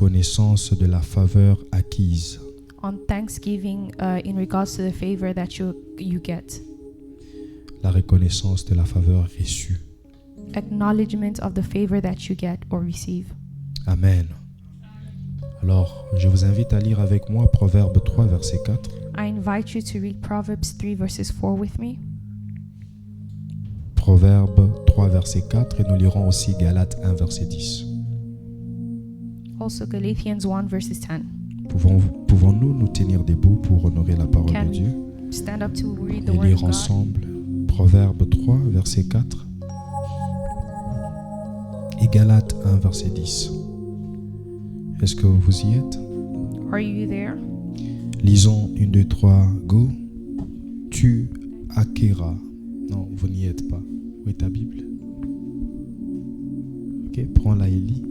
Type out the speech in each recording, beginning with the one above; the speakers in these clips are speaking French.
reconnaissance de la faveur acquise. On thanksgiving in regards to the favor that you get. La reconnaissance de la faveur reçue. Acknowledgement of the favor that you get or receive. Amen. Alors, je vous invite à lire avec moi Proverbe 3, verset 4. I invite you to read Proverbs 3 verses 4 with me. Proverbe 3, verset 4, et nous lirons aussi Galates 1, verset 10. Also Galatians 1 verses 10. Pouvons-nous nous tenir debout pour honorer la parole Can de Dieu stand up to read the et word lire of God. ensemble Proverbe 3, verset 4 et Galates 1, verset 10. Est-ce que vous y êtes? Are you there? Lisons 1, 2, 3, go. Tu acquéras. Non, vous n'y êtes pas. Où est ta Bible? Ok, prends-la et lis.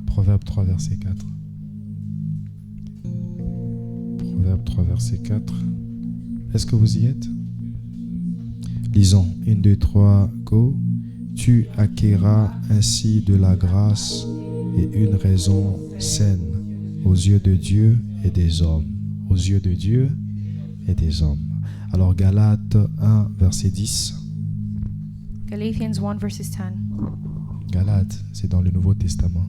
Proverbe 3, verset 4. Proverbe 3, verset 4. Est-ce que vous y êtes? Lisons 1, 2, 3, go. Tu acquéras ainsi de la grâce et une raison saine aux yeux de Dieu et des hommes. Aux yeux de Dieu et des hommes. Alors Galates 1, verset 10. Galatians 1 verses 10. Galates, c'est dans le Nouveau Testament.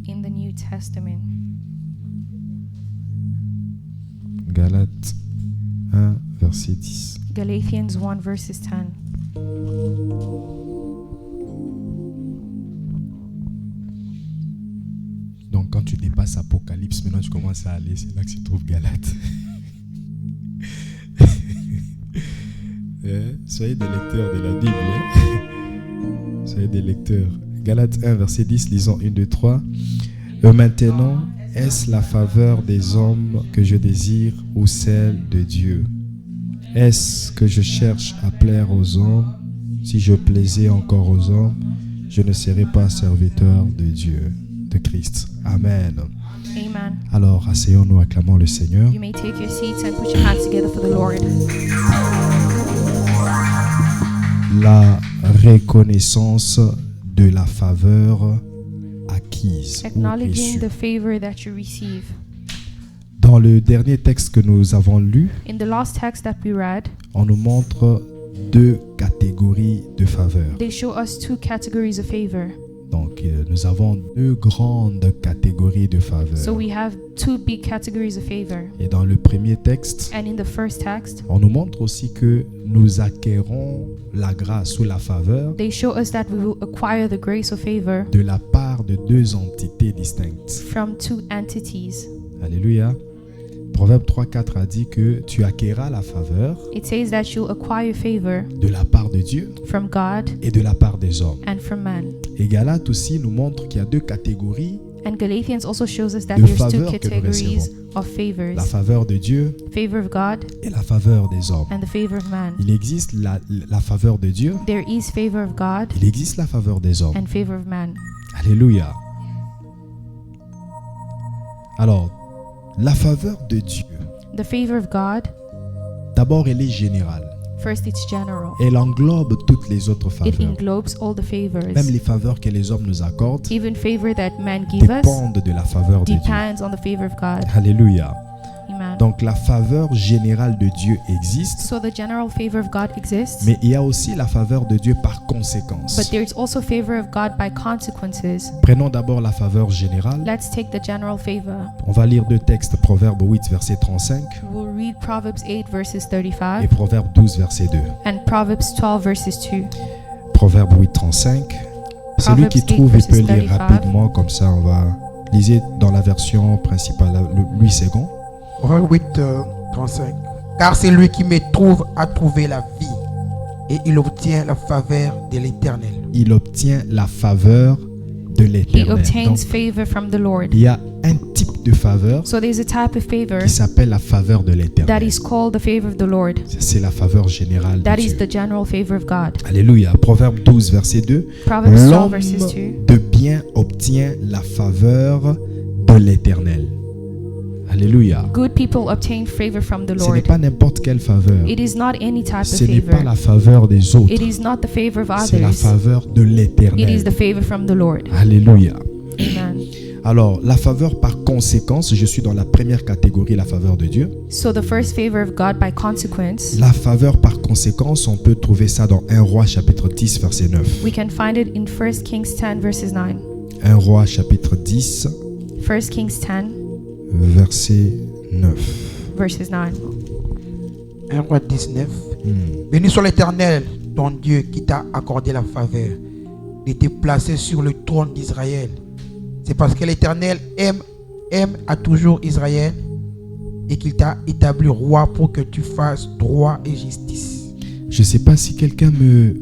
In the New Testament. Galates 1, verset 10. Galatians 1 verses 10. Donc quand tu dépasses Apocalypse, maintenant tu commences à aller, c'est là que se trouve Galates. Soyez des lecteurs de la Bible. Soyez des lecteurs. Galates 1, verset 10, lisons 1, 2, 3. Maintenant, est-ce la faveur des hommes que je désire ou celle de Dieu? Est-ce que je cherche à plaire aux hommes? Si je plaisais encore aux hommes, je ne serais pas serviteur de Dieu, de Christ. Amen. Amen. Alors, asseyons-nous, acclamons le Seigneur. You may take your seats and put your hands together for the Lord. La reconnaissance de la faveur acquise ou Acknowledging reçue. the favor that you receive. Dans le dernier texte que nous avons lu, In the last text that we read, on nous montre deux catégories de faveur. they show us two categories of favor. Donc, nous avons deux grandes catégories de faveur. So we have two big categories of favor. Et dans le premier texte, And in the first text, on nous montre aussi que nous acquérons la grâce ou la faveur they show us that we will acquire the grace of favor de la part de deux entités distinctes. from two entities. Alléluia. Proverbe 3, 4 a dit que tu acquéras la faveur It says that you'll acquire favor de la part de Dieu from God et de la part des hommes. and from man. Et Galates aussi nous montre qu'il y a deux catégories. And Galatians also shows us that De there's two faveur que nous categories of La favors. faveur de Dieu Favor of God et la faveur des hommes. and the favor of man. Il existe la faveur de Dieu, There is favor of God il existe la faveur des hommes. and favor of man. Alléluia. Alors, la faveur de Dieu, The favor of God, d'abord elle est générale. first it's general. Elle englobe toutes les autres It faveurs. englobes all the favors. Même les faveurs que les hommes nous accordent Even favor that man give us dépendent de la faveur de Dieu. depends on the favor of God. Alléluia. Amen. Donc la faveur générale de Dieu existe, So the general favor of God exists, mais il y a aussi la favor de Dieu par conséquence. but there's also favor of God by consequences. Prenons d'abord la faveur générale. Let's take the general favor. On va lire deux textes, Proverbe 8, verset 35 We'll read Proverbs 8 verses et 35 Proverbe 12, verset 2. and Proverbs 12 verses 2. Proverbe 8, 35. Celui qui Proverbs 8 trouve, il peut verses lire 35. rapidement, comme ça on va lire dans la version principale, le 8 secondes. Proverbe 8, 35. Car c'est lui qui me trouve a trouvé la vie, et il obtient la faveur de l'Éternel. Il obtient la faveur de He l'Éternel. obtains Donc, favor from the Lord. il y a un type de faveur So there's a type of favor qui s'appelle la faveur de that l'Éternel. is called the favor of the Lord. C'est la faveur générale de That is Dieu. the general favor of God. Alléluia. Proverbe 12, verset 2. Proverbs 12 L'homme verses 2. de bien obtient la faveur de l'Éternel. Alléluia. Good people obtain favor from the Ce n'est Lord. pas n'importe quelle faveur. It is not any type of Ce n'est pas favor. la faveur des autres. It is not the favor of C'est la others. faveur de It is l'Éternel. the favor from the Lord. Alléluia. Amen. Alors, la faveur par conséquence, je suis dans la première catégorie, la faveur de Dieu. So the first favor of God by consequence, La faveur par conséquence, on peut trouver ça dans 1 Roi chapitre 10 verset 9. we can find it in 1 Kings 10 verses 9. 1 Roi chapitre 10 1 Kings 10 verset 9. verses 9. 1 Roi 19. Béni soit l'Éternel, ton Dieu, qui t'a accordé la faveur de te placer sur le trône d'Israël. C'est parce que l'Éternel aime à toujours Israël et qu'il t'a établi roi pour que tu fasses droit et justice. Je ne sais pas si quelqu'un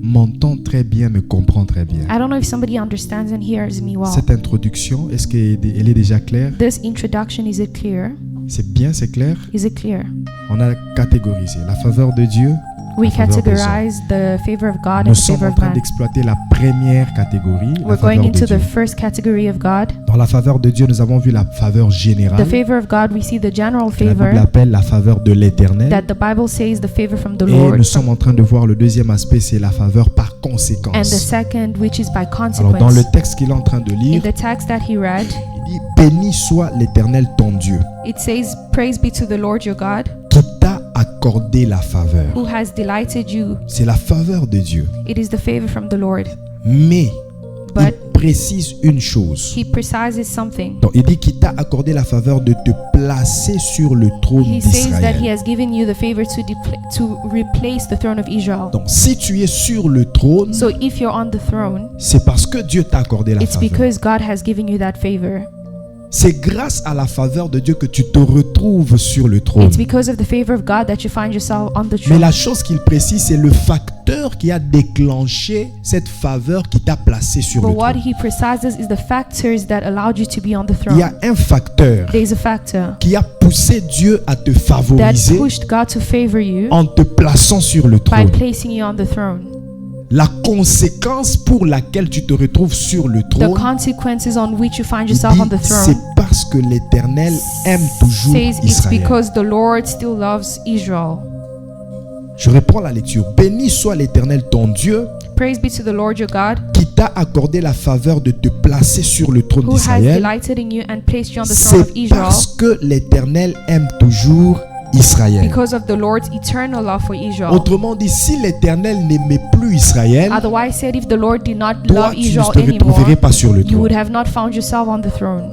m'entend très bien, me comprend très bien. I don't know if somebody understands and hears me well. Cette introduction, est-ce qu'elle est déjà claire? This introduction, is it clear? C'est bien, c'est clair? Is it clear? On a catégorisé la faveur de Dieu. We la faveur des hommes. categorize the favor of God Nous and the sommes favor en of train man. d'exploiter la première catégorie, la We're going faveur into de the Dieu. first category of God. Dans la faveur de Dieu, nous avons vu la faveur générale. The favor of God, we see the general que la Bible favor appelle la faveur de l'Éternel. that the Bible says the favor from the Et Lord. nous sommes en train de voir le deuxième aspect, c'est la faveur par And the conséquence. second, which is by Alors dans consequence. le texte qu'il est en train de In lire, the text that he read, il dit « Béni soit l'Éternel ton Dieu, it says, Praise be to the Lord your God, qui t'a accordé la faveur. who has delighted you. » C'est la faveur de Dieu. It is the favor from the Lord. Mais il But précise une chose. he precises something. Donc il dit qu'il t'a accordé la faveur de te placer sur le trône He says that he d'Israël. has given you the favor to replace the throne of Israel. Donc si tu es sur le trône, So if you're on the throne, c'est parce que Dieu t'a accordé la it's faveur. because God has given you that favor. C'est grâce à la faveur de Dieu que tu te retrouves sur le trône. It's because of the favor of God that you find yourself on the Mais throne. la chose qu'il précise, c'est le facteur qui a déclenché cette faveur qui t'a placé sur But le what trône. he precises is the factors that allowed you to be on the Il y a throne. un facteur There is a factor qui a poussé Dieu à te that favoriser pushed God to favor you en te plaçant sur le by trône. placing you on the throne. La conséquence pour laquelle tu te retrouves sur le The trône, consequences on which you find il yourself on dit, the c'est throne parce que l'Éternel aime toujours says it's Israël. because the Lord still loves Israel. Je reprends la lecture. Béni soit l'Éternel ton Dieu Praise be to the Lord your God, qui t'a accordé la faveur de te placer sur le trône who has d'Israël. delighted in you and placed you on the throne of C'est Israel, parce que l'Éternel aime toujours Israël. because of the Lord's eternal love for Israel. Autrement dit, si l'Éternel n'aimait plus Israël, Otherwise said, if the Lord did not toi, love tu ne Israel te anymore, retrouverais pas sur le you trône. would have not found yourself on the throne.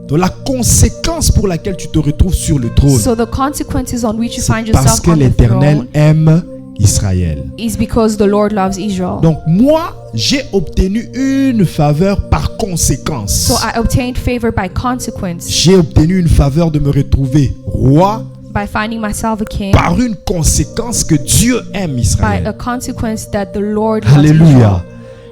Donc la conséquence pour laquelle tu te retrouves sur le trône, So the consequences on which you find c'est parce yourself que on the l'Éternel throne aime Israël. is because the Lord loves Israel. Donc moi, j'ai obtenu une faveur par conséquence. So I obtained favor by consequence, J'ai obtenu une faveur de me retrouver roi by finding myself a king, par une conséquence que Dieu aime by a Israël. consequence that the Lord loves Alléluia. Israel.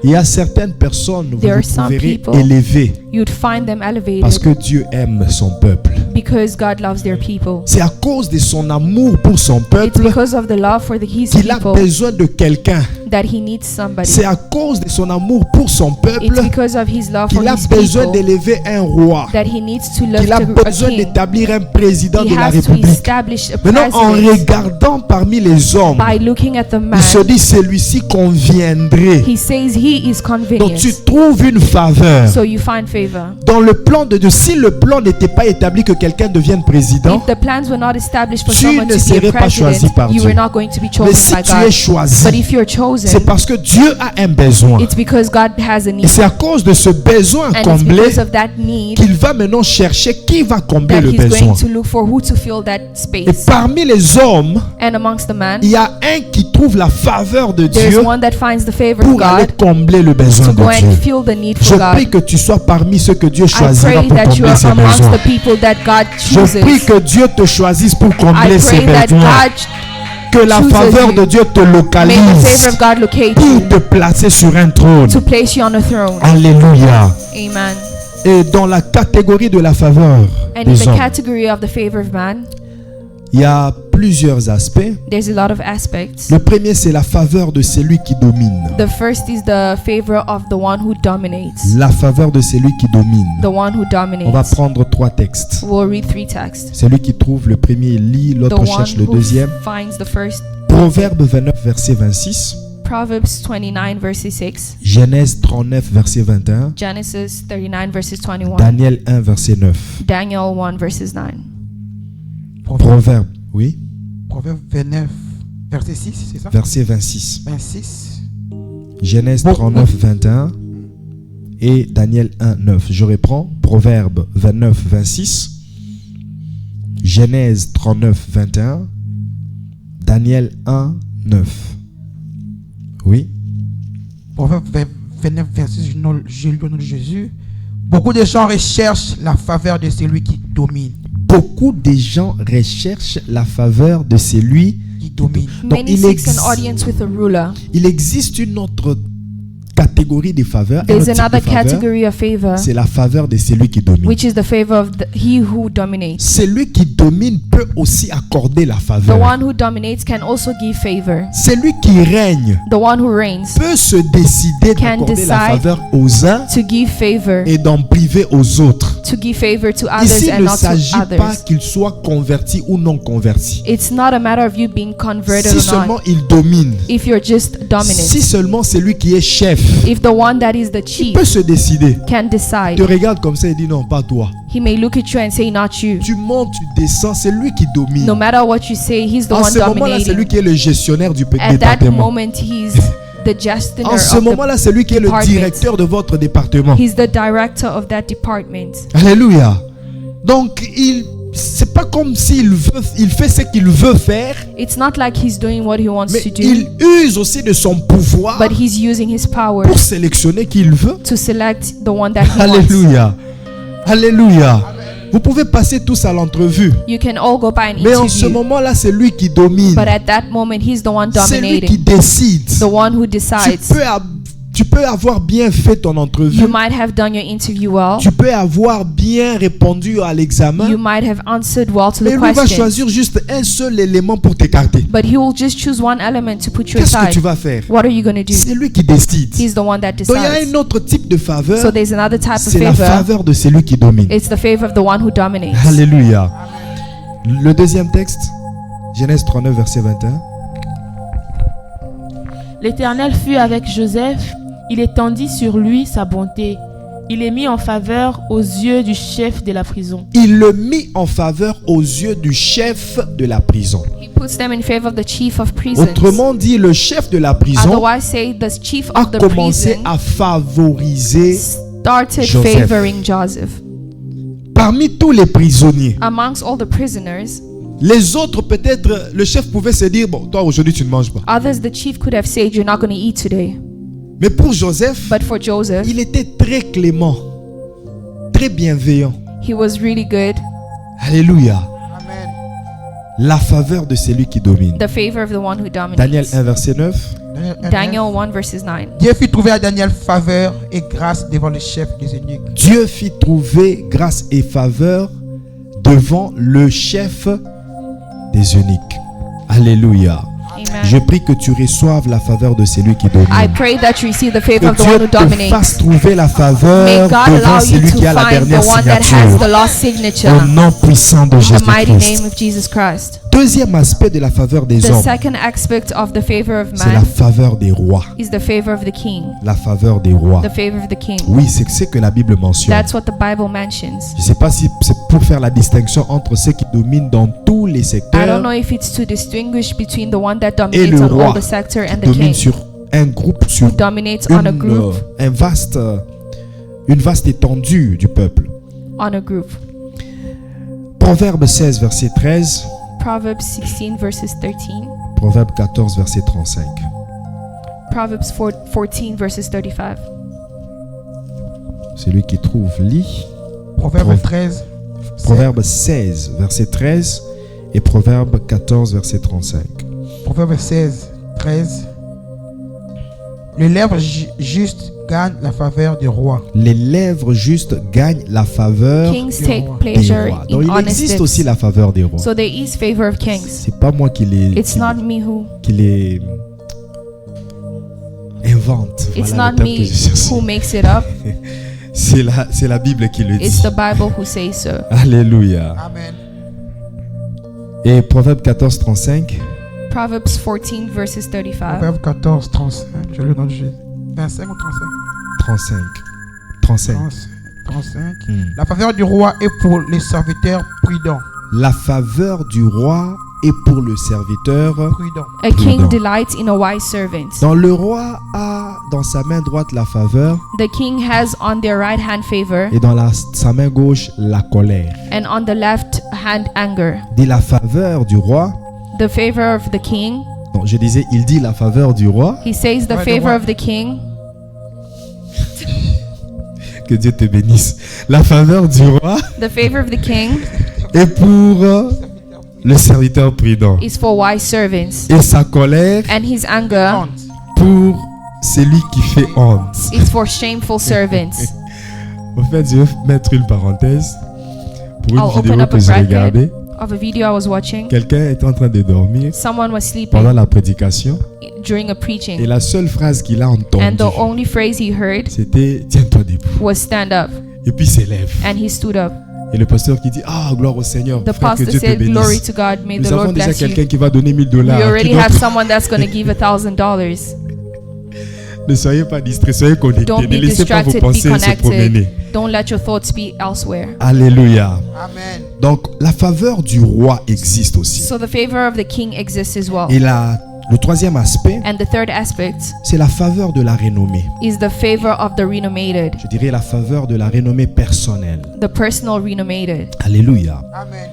Il y a certaines personnes, vous There are vous some trouverez people- élevées You'd find them parce elevated que Dieu aime son peuple. because God loves their people. C'est à cause de son amour pour son It's peuple because of the love for his qu'il a people besoin de quelqu'un. that he needs somebody. C'est à cause de son amour pour son peuple It's because of his love for qu'il a his besoin people d'élever un roi. that he needs to lift Qu'il a a besoin king. d'établir un président He de la has to République. establish a Maintenant, en president regardant parmi les hommes, by looking at the man. il se dit celui-ci conviendrait. He says he is Donc tu convenient. trouves une faveur. So you find favor. Dans le plan de Dieu, si le plan n'était pas établi que quelqu'un devienne président, If the plans were not established for tu someone ne to be serais a pas choisi president, par you Dieu. were not going to be mais chosen si by tu es God. But choisi, if you're c'est chosen, parce que Dieu a un besoin. it's because God has a Et need. c'est à cause de ce besoin And it's comblé because of that need qu'il va maintenant chercher qui va combler that le he's besoin. going to look for who to fill that Et space. parmi les hommes, And amongst the men, il y a un qui trouve la faveur de there's Dieu one that finds the favor of pour aller God combler le besoin to de go and Dieu. fill the need Je for prie God. que tu sois parmi ceux que Dieu I choisira pray pour that you combler are ses amongst besoins. the people that God Je prie chooses. que Dieu te choisisse pour I combler ses pray that besoins. God Que la chooses faveur you. de Dieu te may the favor localise of God locate pour you te placer sur un trône. to place you on a throne. Alléluia. Amen. Et dans la catégorie de la faveur And in des the hommes, category of the favor of man, il y a plusieurs aspects. There's a lot of aspects. Le premier, c'est la faveur de celui qui domine. The first is the favor of the one who dominates. La faveur de celui qui domine. The one who On va dominates. prendre 3 textes. We'll read 3 texts. Celui qui trouve le premier lit, The l'autre one cherche le who deuxième. finds the first. Proverbe 29, verset 26. Proverbs 29 verses 6. Genèse 39, verset 21. Genesis 39 verses 21. Daniel 1, verset 9. Daniel 1 verses 9. Proverbe, oui, Proverbe 29, verset 6, c'est ça? verset 26. 26. Genèse 39, 21 et Daniel 1, 9. Je reprends. Proverbe 29, 26. Genèse 39, 21. Daniel 1, 9. Oui. Proverbe 29, verset 6, je lis au nom de Jésus. Beaucoup de gens recherchent la faveur de celui qui domine. Beaucoup de gens recherchent la faveur de celui Qui domine. Donc, Many il seeks ex- an audience with a ruler. Il existe une autre catégorie de faveur. Un There's autre type another de faveur, category of favor, c'est la faveur de celui qui domine. which is the favor of he who dominates. Celui qui domine peut aussi accorder la The faveur. one who dominates can also give favor. Celui qui règne The one who reigns peut se décider Can d'accorder la decide favor aux uns to give favor, et d'en priver aux autres. to give favor to others Ici, il and ne not to s'agit pas others. qu'il soit converti ou non converti. It's not a matter of you being converted Si or seulement not. il domine, If you're just si dominant, seulement c'est lui qui est chef, if the one that is the il chief peut se décider. can Il te decide, regarde comme ça et dit non, pas toi. he may look at you and say, not you. Tu montes, tu descends, c'est lui qui domine. No matter what you say, he's the En one ce moment-là, c'est lui dominating. qui est le gestionnaire du At that département. moment, he's the gestioner En ce of the, moment-là, c'est lui qui est le department. directeur de votre département. he's the director of that department. Alléluia. Donc, c'est pas comme s'il il fait ce qu'il veut faire, It's not like he's doing what he wants mais to do, il use aussi de son pouvoir but he's using his power pour sélectionner qui il veut. to select the one that he wants. Alléluia. Alléluia. Vous pouvez passer tous à l'entrevue. You can all go by an Mais en ce interview, moment-là, c'est lui qui domine. but at that moment, he's the one C'est lui qui dominating, décide. the one who decides. Tu peux avoir bien fait ton entrevue. You might have done your interview well. Tu peux avoir bien répondu à l'examen. You might have answered well to Mais the lui va question, choisir juste un seul élément pour t'écarter. but he will just choose one element to put you Qu'est-ce que tu aside. vas faire? What are you going to do? C'est lui qui décide. He's the one that Donc il y a decides. un autre type de faveur. So there's another type of C'est la favor. faveur de celui qui domine. It's the favor of the one who dominates. Alléluia. Le deuxième texte, Genèse 39, verset 21. L'Éternel fut avec Joseph, il étendit sur lui sa bonté. Il est mis en faveur aux yeux du chef de la prison. Il le mit en faveur aux yeux du chef de la prison. He puts them in favor of the chief of prisons. Autrement dit, le chef de la prison Otherwise, say the chief a of the commencé prison à favoriser started Joseph. favoring Joseph. parmi tous les prisonniers. Amongst all the prisoners, Les autres, peut-être, le chef pouvait se dire, bon, toi aujourd'hui tu ne manges pas. others the chief could have said, you're not going to eat today. Mais pour Joseph, But for Joseph, il était très clément, très bienveillant. he was really good. Alléluia. Amen. La faveur de celui qui domine. The favor of the one who dominates. Daniel 1, verset 9. Daniel 1 verses 9. Dieu fit trouver à Daniel faveur et grâce devant le chef des eunuques. Dieu fit trouver grâce et faveur devant le chef des eunuques. Alléluia. Amen. Je prie que tu reçoives la faveur de celui qui domine. I pray that you receive the favor Que of the one who Dieu te dominates. fasse trouver la May faveur God devant allow you celui to qui a la find the dernière one that has the signature. last signature. Au nom puissant de In the mighty name Jésus-Christ. of Jesus Christ. Deuxième aspect de la faveur des The hommes, second aspect of the favor of c'est la man faveur des rois. is the favor of the king. La faveur des rois. The favor of the king. Oui, c'est ce que la Bible mentionne. That's what the Bible mentions. Je ne sais pas si c'est pour faire la distinction entre ceux qui dominent dans tous les I don't secteurs, know if it's to distinguish between the one that Et le dominates on roi all the sector and the domine king sur un groupe, sur who dominates on a group, une vaste étendue du peuple. on a group. Proverbe 16, verset 13. Proverbs 16 verses 13. Proverbe 14, verset 35. Proverbs 14 verses 35. Celui qui trouve lit. Proverbe 13. Proverbe 16, verset 13 et Proverbe 14, verset 35. Proverbe 16, 13 Les lèvres justes gagnent la faveur du roi. Les lèvres justes gagnent la faveur Kings des take rois. des pleasure rois. in Donc il honest existe lips. aussi la faveur des rois. So there is favor of kings. C'est pas moi qui It's not me who. les invente. It's Voilà not le terme que me je cherchais. who makes it up. C'est la Bible qui le It's dit. the Bible who says so. Alléluia. Amen. Et Proverbe 14, 35. Proverbs 14 verses 35. Proverbe 14, 35. Je le donne Jésus. 25 ou 35? 35. 35. Hmm. La faveur du roi est pour les serviteurs prudents. La faveur du roi est pour le serviteur. Prudents. A king Prudent. delights in a wise servant. Dans le roi a dans sa main droite la faveur The king has on their right hand favor et dans sa main gauche la colère. and on the left hand anger. Dit la faveur du roi. The favor of the king. Non, je disais, il dit la faveur du roi. He says the Ouais, the favor roi. of the king. Que Dieu te bénisse. La faveur du roi The favor of the king est pour le serviteur prudent. is for wise servants. Et sa colère And his anger Honte. pour celui qui fait honte. is for shameful servants. En fait, je vais mettre une parenthèse pour une I'll open vidéo up que a j'ai bracket. regardée. Of a video I was watching. Quelqu'un était en train de dormir Someone was sleeping pendant la prédication during a et preaching. la seule phrase qu'il a And entendue, the only phrase he heard c'était « Tiens-toi debout was stand up. » et puis il s'élève. And he stood up. Et le pasteur qui dit « Ah, gloire au Seigneur, The frère, que pastor Dieu te said, Glory bénisse. to God. May the Nous avons Lord déjà bless quelqu'un you. qui va donner $1000. We Qui already doit- have someone that's going to give $1,000. Ne soyez pas distraits, soyez connectés. Don't Ne be laissez pas vos distracted, be pensées se promener. connected. Don't let your thoughts be elsewhere. Alléluia. Amen. Donc, la faveur du roi existe aussi. So the favor of the king exists as well. Et le troisième aspect, And the third aspect c'est la faveur de la renommée. is the favor of the renomated, Je dirais la faveur de la renommée personnelle. the personal renomated. Alléluia. Amen.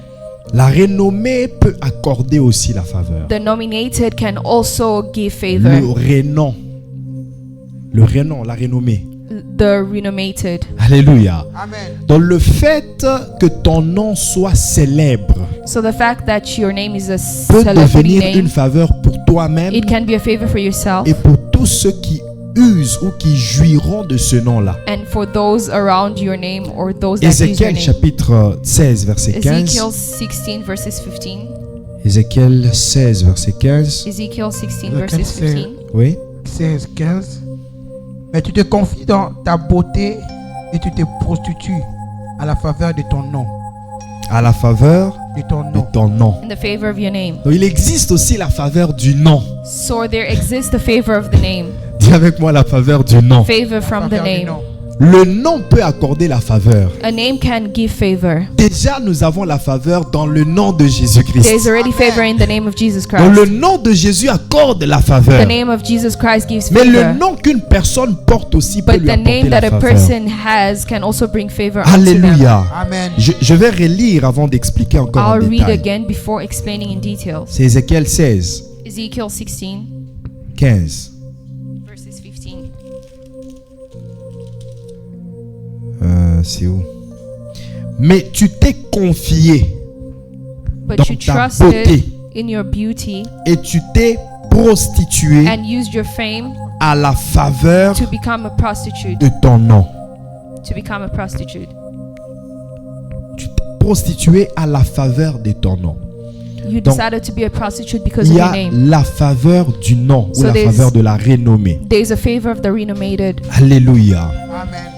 La renommée peut accorder aussi la faveur. The nominated can also give Le favor. renom. Le renom, la renommée. The renomated. Alléluia. Amen. Dans le fait que ton nom soit célèbre So the fact that your name is a peut celebrity devenir une name, faveur pour toi-même it can be a favor for yourself et pour tous ceux qui usent ou qui jouiront de ce nom-là. and for those around your name or those that use your Ézéchiel name. chapitre 16 verset 15. Ezekiel 16 verses 15. Ézéchiel 16 verset 15. Ezekiel 16 Le verses 15. 15. Oui. 16, 15. Mais tu te confies dans ta beauté et tu te prostitues à la faveur de ton nom. À la faveur De ton de nom. ton nom. In the favor of your name. Donc il existe aussi la faveur du nom. So there exists the favor of the name. Dis avec moi la faveur du nom. Favor from the Faveur du name. nom. Le nom peut accorder la faveur. A name can give favor. Déjà, nous avons la faveur dans le nom de Jésus-Christ. There's already favor in the name of Jesus Donc le Christ. nom de Jésus accorde la faveur. The name of Jesus Christ gives Mais le favor. nom qu'une personne porte aussi peut But lui the apporter name la that a faveur. person has can also bring favor unto them. Alléluia. Amen. Je vais relire avant d'expliquer encore en I'll read détail. again before explaining in details. C'est Ézéchiel 16, Ezekiel 16 15. verses 15. C'est où? Mais tu t'es confié But dans you ta trusted beauté in your beauty et tu t'es prostitué and used your fame à la faveur to become a prostitute. de ton nom. To become a prostitute. Tu t'es prostitué à la faveur de ton nom. You Donc, decided to be a prostitute because Il of y your a name. la faveur du nom ou So la there's- faveur de la renommée. There's a favor of the renomated. Alléluia. Amen.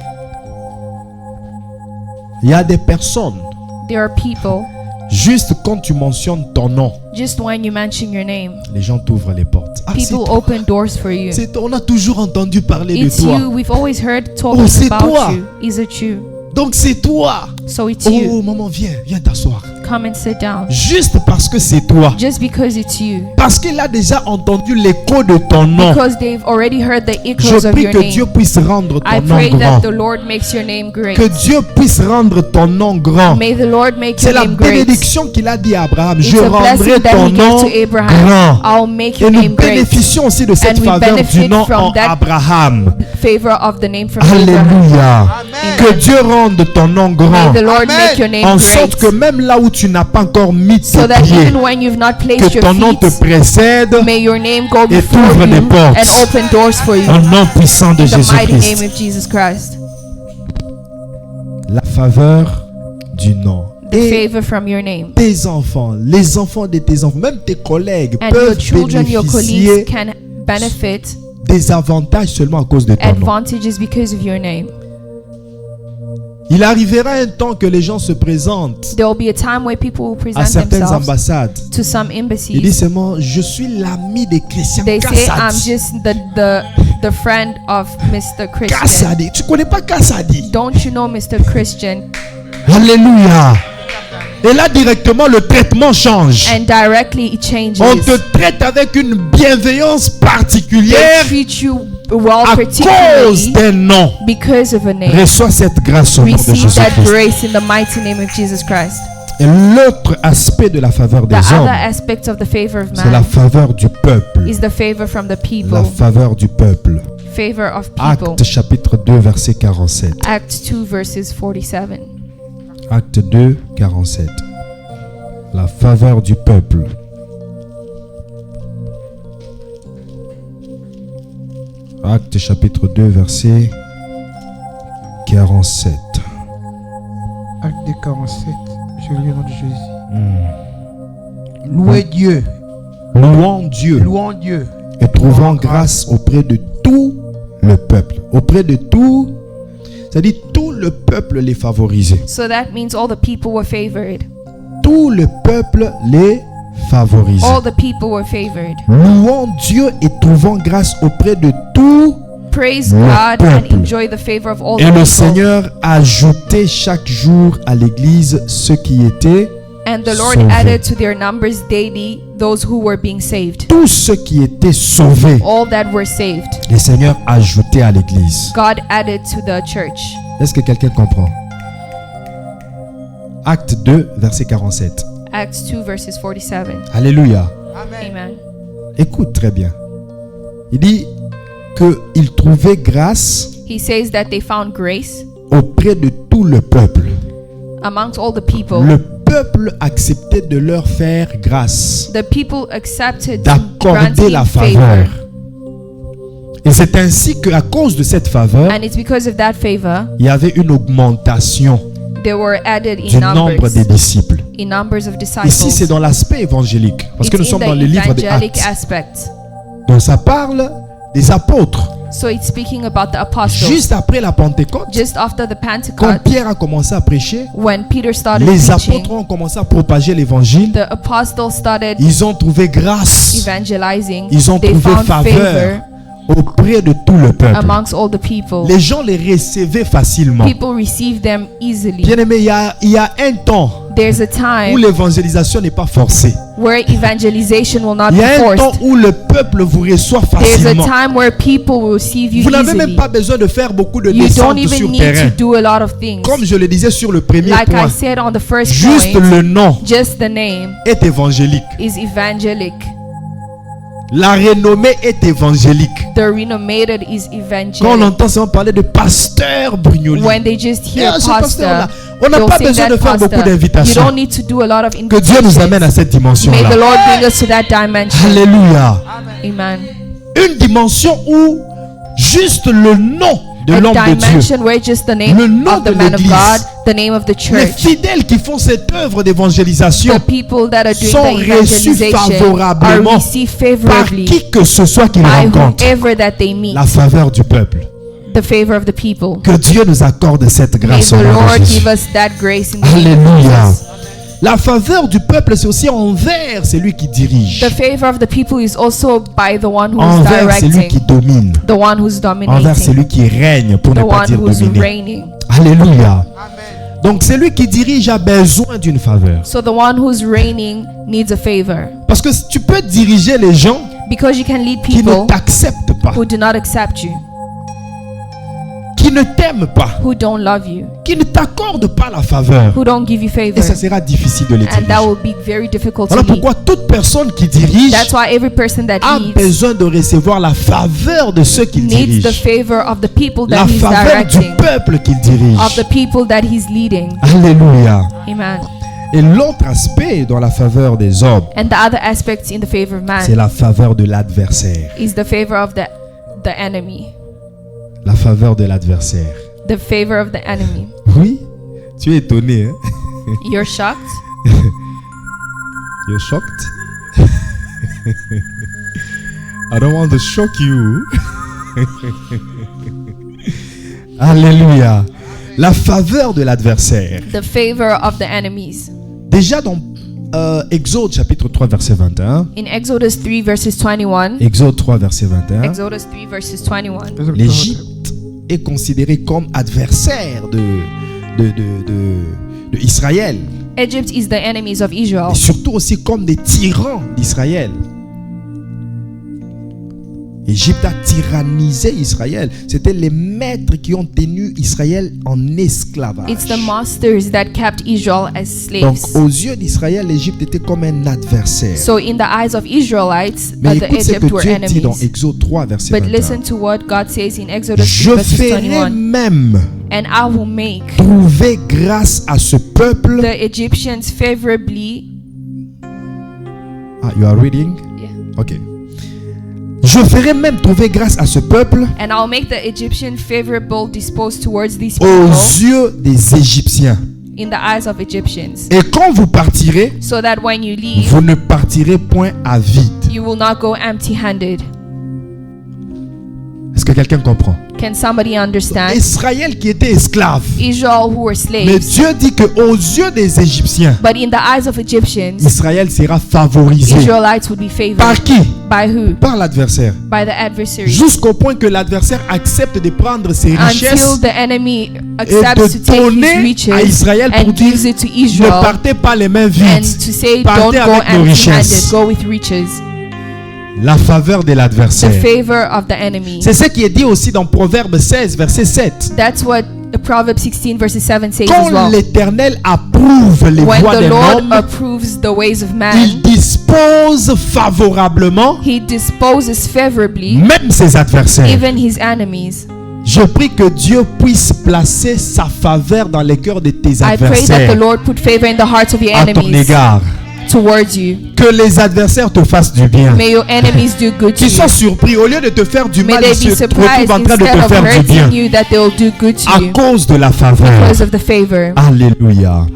Il y a des personnes, There are people, juste quand tu mentionnes ton nom, just when you mention your name, les gens t'ouvrent les portes. Ah, c'est people toi. open doors for you. C'est toi. On a toujours entendu parler de It's toi. you. We've always heard Oh, talking c'est about toi. you. Is it you? Donc c'est toi. So it's Oh, you. maman, viens t'asseoir. Come and sit down. Juste parce que c'est toi. Just because it's you. Parce qu'il a déjà entendu l'écho de ton nom. Because they've already heard the Je echoes of prie your que Dieu name. puisse rendre I ton nom pray grand. that the Lord makes your name great. Que Dieu puisse rendre ton nom grand. May the Lord make C'est your la name great. bénédiction qu'il a dit à Abraham. It's Je a rendrai blessing that ton he gave nom to Abraham. grand. I'll make Et your nous name great. bénéficions aussi de cette And we faveur du benefit nom from en that Abraham. Favor of the name from Abraham. Alléluia. Amen. Que Dieu rende ton nom May grand. the Lord Amen. make your name En great. sorte que même là où tu n'as pas encore mis so tes that pieds, even when you've not placed que your ton nom te feet, précède may your name go et before t'ouvre des you portes. and open doors for you. au nom puissant de In the mighty name Jésus-Christ. of Jesus Christ. La faveur du nom. The Et favor from your name. tes enfants, les enfants de tes enfants, même tes collègues And your peuvent children, your bénéficier colleagues can benefit des avantages seulement à cause de ton nom. advantages because of your name. Il arrivera un temps que les gens se présentent There will be a time where people will à present certaines themselves ambassades. to some Il dit embassies. seulement, je suis l'ami de Christian They say I'm Kassadi. just the friend of Mr. Christian. Kassadi. Tu connais pas Kassadi? Don't you know Mr. Christian? Alléluia. Et là directement le traitement change. And directly it changes. On te traite avec une bienveillance They particulière treat you well, à cause particularly d'un nom. because of a name. Reçois cette grâce au nom de Receive that Jésus-Christ. grace in the mighty name of Jesus Christ. Et l'autre aspect de la faveur The des other hommes, aspect of the favor of c'est la man faveur du peuple. is the favor from the La people. faveur du peuple. Favor of people. Acte chapitre 2 verset 47. Acts 2 verses 47. Acte 2 47. La faveur du peuple. Acte chapitre 2 verset 47. Acte de 47. Je lis au nom de Jésus. Louez Dieu. Louons Dieu Louons Dieu. et trouvant grâce auprès de tout le peuple. Auprès de tout, c'est-à-dire tout le peuple les favorisait. So that means all the people were favored. Tout le peuple les favorisait. All the people were favored. Louons Dieu et trouvant grâce auprès de tout. Praise Le God and peuple. enjoy the favor of all Et the le people. Seigneur ajoutait chaque jour à l'église ceux qui étaient And the Lord sauvés. added to their numbers daily those who were being saved. Tous ceux qui étaient sauvés. All that were saved. Le Seigneur ajoutait à l'église. God added to the church. Est-ce que quelqu'un comprend? Acte 2, verset 47. Acts 2 verses 47. Alléluia. Amen. Écoute très bien. Il dit qu'il trouvait grâce He says that they found grace auprès de tout le peuple. amongst all the people. Le peuple acceptait de leur faire grâce, The people accepted to d'accorder grant la him faveur. favor. Et c'est ainsi qu'à cause de cette faveur, And it's because of that favor il y avait une augmentation they were added du in nombre numbers. des disciples. In numbers of disciples. Ici, c'est dans l'aspect évangélique, parce que nous It's in sommes dans the le livre des evangelic Actes. aspect. Donc ça parle des apôtres. So it's speaking about the apostles. Juste après la Pentecôte, Just after the quand Pentecost, Pierre a commencé à prêcher, when Peter started les preaching, apôtres ont commencé à propager l'évangile. the apostles started Ils ont trouvé grâce evangelizing. Ils ont They trouvé found faveur favor auprès de tout le peuple. amongst all the people. Les gens les recevaient facilement. People receive them easily. Bien aimé, il y a un temps There's a où time l'évangélisation n'est pas forcée. where evangelization will not Il y be a un temps forced. où le peuple vous reçoit There's a facilement. time where people will receive you Vous n'avez même easily. pas besoin de faire beaucoup de You don't descentes even sur need terrain. to do a lot of things. Comme je le disais sur le premier Like I point, said on the first juste point, le nom just the name est évangélique. is evangelic. La renommée est évangélique. The renomated is Quand on evangelic. entend seulement parler de pasteur Brignoli, When they just hear ce pasteur-là, pastor, on n'a they'll pas say besoin that de faire beaucoup pastor. You d'invitations. don't need to do a lot of Que Dieu nous amène à invitations. cette May dimension-là. the Lord bring us to that dimension. Alléluia. Amen. Une dimension où juste le nom de A l'homme de Dieu, dimension where just the name Le nom of the de man of l'Église. God, the name of the les church, fidèles qui font cette œuvre d'évangélisation the people that are doing sont the reçus evangelization are favorablement received par favorably qui que ce soit qu'ils by rencontrent. whoever that they meet. La faveur du peuple. The favor of the people. Que Dieu nous accorde cette May grâce the au nom de Lord Jésus. give us that grace in the name of Alléluia. Jesus. La faveur du peuple, c'est aussi envers celui qui dirige, The favor of the people is also by the one who is envers celui qui directing, domine, the one who's envers dominating, celui qui règne, pour the ne pas one dire who's dominer. reigning. Alléluia. Donc celui qui dirige a besoin d'une faveur. So the one who's reigning needs a favor. Parce que tu peux diriger les gens Because you can lead qui ne people t'acceptent pas, who do not accept you, qui ne t'aiment pas, who don't love you, qui ne t'accordent pas la faveur. who don't give you favor. Et ça sera difficile de les And that diriger. will be very difficult to Voilà lead. pourquoi toute personne qui dirige That's why every person that a leads besoin de recevoir la faveur de ceux qu'il needs the dirige. favor of the people La that he's faveur du directing, peuple qu'il dirige. of the people that he's leading. Alléluia. Amen. Et l'autre aspect dans la faveur des hommes, And the other aspect in the favor of c'est man la faveur de l'adversaire. is the favor of the enemy. La faveur de l'adversaire. The favor of the enemy. Oui, tu es étonné, hein? You're shocked? You're shocked? I don't want to shock you. Alléluia. La faveur de l'adversaire. The favor of the enemies. Déjà dans Exode chapitre 3 verset 21. In Exodus 3 verses 21. Exode 3 verset 21. Exodus 3 verses 21. L'Égypte est considérée comme adversaire de Israël. Egypt is the enemies of Israel. Et surtout aussi comme des tyrans d'Israël. Égypte a tyrannisé Israël. C'était les maîtres qui ont tenu Israël en esclavage. It's the masters that kept Israel as Donc slaves. aux yeux d'Israël, l'Égypte était comme un adversaire. So in the eyes of Israelites, Mais the écoute ce Egypt que were Dieu dit dans enemies. Exode 3 verset But 21. listen to what God says in Exodus 3 Je verses ferai 21. même And I will make trouver grâce à ce peuple. the Egyptians favorably. Ah, you are reading? Yeah. Ok. Je ferai même trouver grâce à ce peuple And I'll make the Egyptian favorable disposed towards these aux people yeux des Égyptiens. in the eyes of Egyptians. Et quand vous partirez, So that when you leave, vous ne partirez point à vide. you will not go empty-handed. Est-ce que quelqu'un comprend? Can somebody understand? Israël qui était esclave. Israel who were Mais slaves. Dieu dit que aux yeux des Égyptiens, But in the eyes of Egyptians, Israël sera favorisé. Israelites would be favored. Par qui? By who? Par l'adversaire. By the adversary. Jusqu'au point que l'adversaire accepte de prendre ses Until richesses the enemy et accepts to de take his donner à riches Israël pour and dire gives it to ne Israel partez pas les mains and vides. to say don't Partez go avec nos richesses. empty-handed, go with riches. La faveur de The l'adversaire. favor of the enemy. C'est ce qui est dit aussi dans Proverbe 16 verset 7. That's what Proverbs 16 verses 7 says as Quand well. l'Éternel approuve les When voies the d'un Lord homme, approves the ways of il man, dispose favorablement he disposes favorably même ses adversaires. even his enemies. Je prie que Dieu puisse placer sa faveur dans les cœurs de tes I pray that adversaires the Lord put favor in the hearts of your à ton enemies égard. towards you. Que les adversaires te fassent du bien. May your enemies do good to Qu'ils soient you. surpris, au lieu de te faire du May mal, they ils be se surprised retrouvent en train de instead te of faire du bien. hurting you that they'll do good À to you cause de la faveur. because of the favor. Alléluia.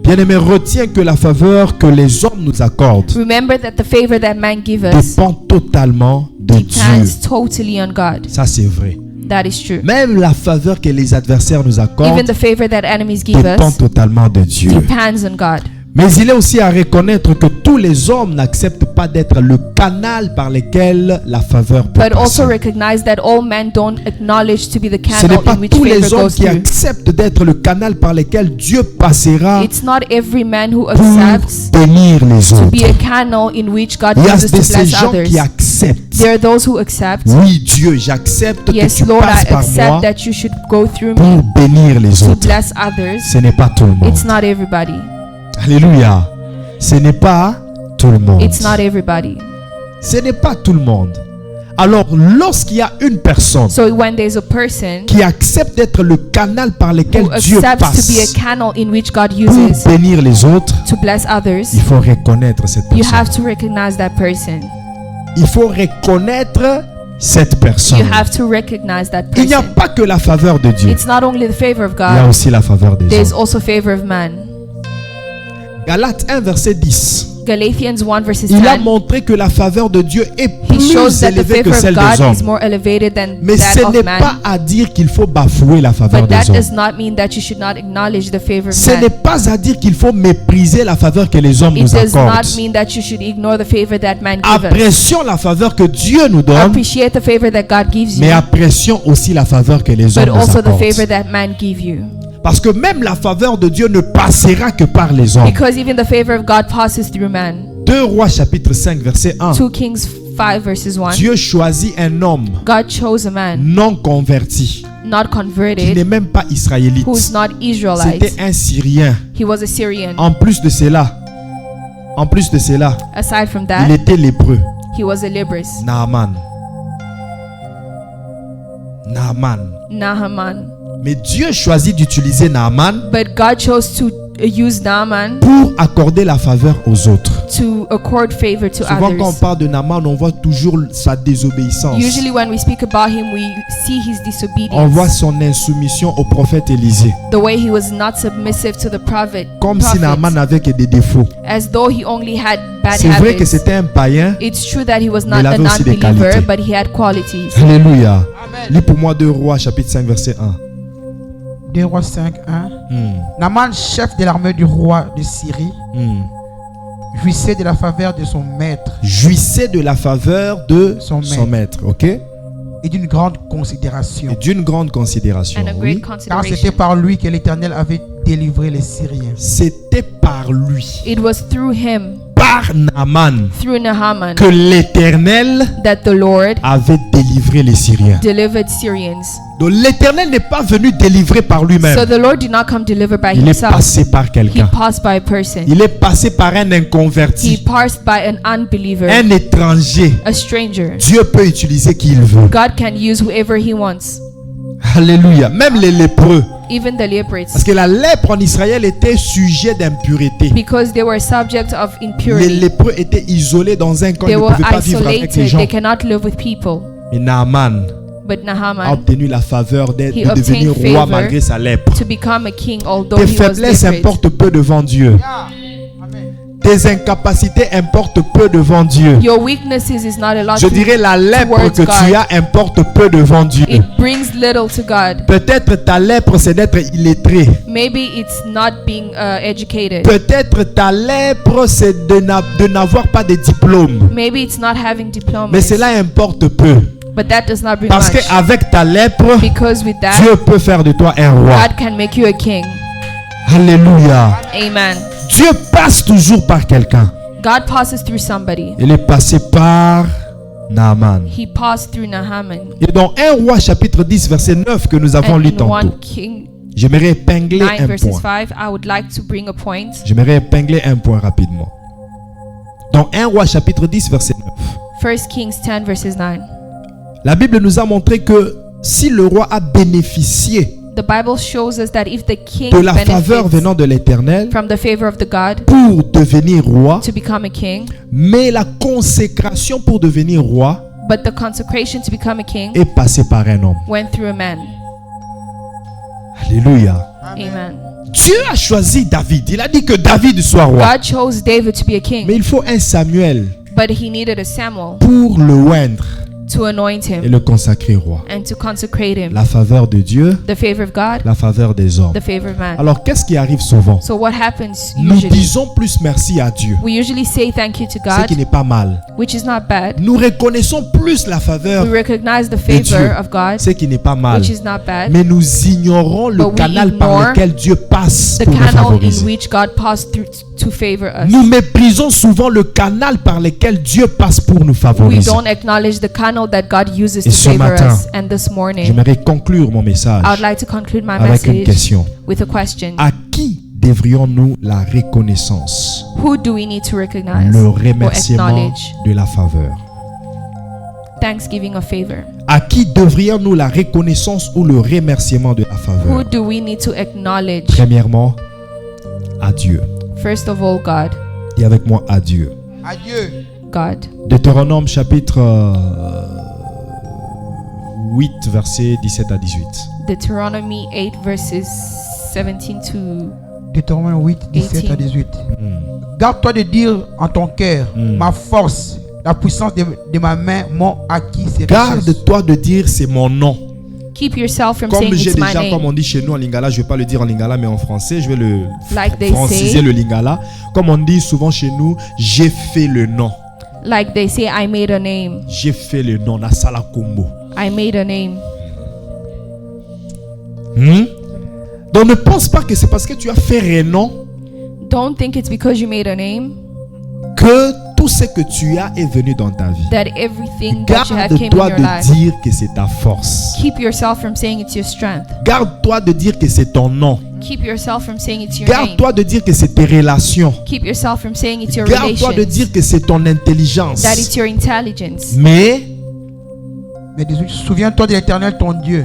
Bien-aimé, retiens que la faveur que les hommes nous accordent Remember that the favor that man gives us dépend totalement de Dieu. depends totally on God. Ça, c'est vrai. That is true. Même la faveur que les adversaires nous Even accordent the favor that enemies give dépend us totalement de Dieu. depends on God. Mais il est aussi à reconnaître que tous les hommes n'acceptent pas d'être le canal par lequel la faveur peut But also passer. recognize that all men don't acknowledge to be the Ce n'est canal pas in which tous les favor hommes goes qui through. acceptent d'être le canal par lequel Dieu passera It's not every man who pour accepts bénir les to be a autres. canal in which God Il y a uses de to ces bless gens others. qui acceptent. There are those who accept. Oui, Dieu, j'accepte que Yes, tu Lord, passes I par moi accept that you should go through me pour bénir les to autres. bless others. Ce n'est pas tout le monde. It's not everybody. Alléluia. Ce n'est pas tout le monde. It's not everybody. Ce n'est pas tout le monde. Alors, lorsqu'il y a une personne So when there's a person qui accepte d'être le canal par lequel who Dieu accepts to be a passe canal in which God pour uses bénir les autres, to bless others, il faut reconnaître cette you personne. have to recognize that person. Il faut reconnaître cette personne. You have to recognize that Il n'y a person. pas que la faveur de Dieu. It's not only the favor of Il y a God, aussi la faveur des there's hommes. also favor of man. Galates 1 verset 10. Galatians 1 verses Il a 10. montré que la faveur de Dieu est He shows plus that the élevée que favor of celle des God is hommes. more elevated than Mais that ce of n'est man. pas à dire qu'il faut bafouer la faveur But that des does hommes. not mean that you should not acknowledge the favor of Ce n'est man. pas à dire qu'il faut mépriser la faveur que les hommes It nous does accordent. not mean that you should ignore the favor that man gives us. Apprécions la faveur que Dieu nous donne, Appreciate the favor that God gives mais you, apprécions aussi la faveur que les hommes but nous also the favor accordent. that man give you. Parce que même la faveur de Dieu ne passera que par les hommes. Because even the favor of God passes through man. 2 Rois chapitre 5 verset 1. 2 Kings 5 verses 1. Dieu choisit un homme God chose a man non converti, not qui n'est converted, même pas israélite. who is not Israelite. C'était un Syrien. He was a Syrian. En plus de cela, Aside from il that, était lépreux. he was a leprous. Naaman. Naaman. Mais Dieu choisit d'utiliser Naaman But God chose to used Naaman pour accorder la faveur aux autres. to accord favor to Souvent quand on others. parle de Naaman, on voit toujours sa désobéissance. Usually when we speak about him, we see his On voit disobedience, son insoumission au prophète Élisée. the way he was not submissive to the prophet, Comme si Naaman n'avait que des défauts. as though he only had bad C'est vrai que habits. c'était un païen. It's true that he was Mais il not a avait aussi des non-believer, qualités. but he had qualities. Alléluia. Lis pour moi 2 Rois chapitre 5 verset 1. 2 Rois 5, 1. Naaman, chef de l'armée du roi de Syrie, jouissait de la faveur de son maître Jouissait de la faveur de Son son maître. Ok? et d'une grande considération. Et d'une grande considération. And a Oui. great Car consideration. c'était par lui que l'Éternel avait délivré les Syriens. C'était par lui, It was through him, par Naaman, through Naaman, que l'Éternel that the Lord avait délivré les Syriens. delivered Syrians. Donc l'Éternel n'est pas venu délivrer par lui-même. So the Lord did not come deliver by Il est himself. passé par He quelqu'un. passed by a person. Il est passé par un He inconverti, passed by an unbeliever, un étranger. a stranger. Dieu peut utiliser qui il veut. God can use whoever he wants, Alléluia. Même les lépreux. even the leopards, Parce que la lèpre en Israël était sujet d'impureté. because they were subject of Les impurity. lépreux étaient isolés dans un coin. They Ils ne were pouvaient pas vivre avec les isolated. gens. They cannot live with people. Mais Naaman But a Naaman, obtenu la faveur de He devenir obtained roi favor malgré sa lèpre. to become a king, although Tes he was faiblesses leopard. importent peu devant Dieu. Tes incapacités importent peu devant Dieu. Your weaknesses is not a lot. Je dirais la lèpre towards que tu God. as importe peu devant Dieu. It brings little to God. Peut-être ta lèpre c'est d'être illettré. Maybe it's not being educated. Peut-être ta lèpre c'est de n'avoir pas de diplôme. Maybe it's not having diplomas. Mais cela importe peu. But that does not bring Parce much. qu'avec ta lèpre, Because with that, Dieu peut faire de toi un roi. God can make you a king. Alléluia. Amen. Dieu passe toujours par quelqu'un. God passes through somebody. Il est passé par Naaman. He passed through Naaman. Et dans 1 Roi chapitre 10 verset 9 que nous avons And lu in tantôt, 1 King j'aimerais épingler 9 un verses point. 5, I would like to bring a point. J'aimerais épingler un point rapidement. Dans 1 Roi chapitre 10 verset 9, 1 Kings 10 verses 9. la Bible nous a montré que si le roi a bénéficié The Bible shows us that if the king de la faveur benefits venant de l'Éternel from the favor of the God pour devenir roi, to become a king, mais la consécration pour devenir roi but the consecration to become a king est passée par un homme. went through a man. Alléluia. Amen. Dieu a choisi David. Il a dit que David soit roi. God chose David to be a Mais king, il faut un Samuel but he needed a Samuel pour le oindre to anoint et him le consacrer roi. and to consecrate him. La faveur de Dieu, The favor of God, la faveur des hommes. the favor of man. Alors, qu'est-ce qui arrive souvent? So what happens Nous usually? disons plus merci à Dieu, We usually say thank you to ce God, qui n'est pas mal. which is not bad. Nous reconnaissons plus la faveur, We recognize the Dieu. favor of God, ce qui n'est pas mal. which is not bad. Mais nous ignorons le But we canal par ignore lequel Dieu passe The pour nous canal in favoriser. which God passed through to favor us. Nous méprisons souvent le canal par lequel Dieu passe pour nous We favoriser. don't acknowledge the canal that God uses Et to ce favor matin, us. And this morning, J'aimerais conclure mon message I would like to conclude my avec une message question. with a question. À qui devrions-nous la reconnaissance, Who do we need to recognize le or remerciement acknowledge? de la faveur? Thanksgiving of favor. À qui devrions-nous la reconnaissance ou le remerciement de la Who faveur? do we need to acknowledge? Premièrement, à Dieu. First of all, God. Dis avec moi à Dieu. Adieu. God. Deutéronome chapitre 8, versets 17 à 18. Deuteronomy 8 verses 17 to Deutéronome 8, 17 à 18. Garde-toi de dire en ton cœur, ma force, la puissance de ma main m'ont acquis ces richesses. Garde-toi de dire c'est mon nom. keep yourself from Comme saying j'ai it's my déjà, comme name. on dit chez nous en lingala, je ne vais pas le dire en lingala, mais en français, je vais le Like they franciser say. le lingala. Comme on dit souvent chez nous, j'ai fait le nom. Like they say, I made a name. J'ai fait le nom. Nasala Kombo. I made a name. Donc ne pense pas que c'est parce que tu as fait un nom Don't think it's because you made a name que tout ce que tu as est venu dans ta vie. that everything that you have came in Garde-toi your de life. dire que c'est ta force. Keep yourself from saying it's your strength. Garde-toi de dire que c'est ton nom. Keep yourself from saying it's your name. Garde-toi de dire que c'est tes relations. Keep yourself from saying it's your Garde-toi de relations. dire que c'est ton intelligence. That it's your intelligence. Mais Mais souviens-toi de l'Éternel ton Dieu,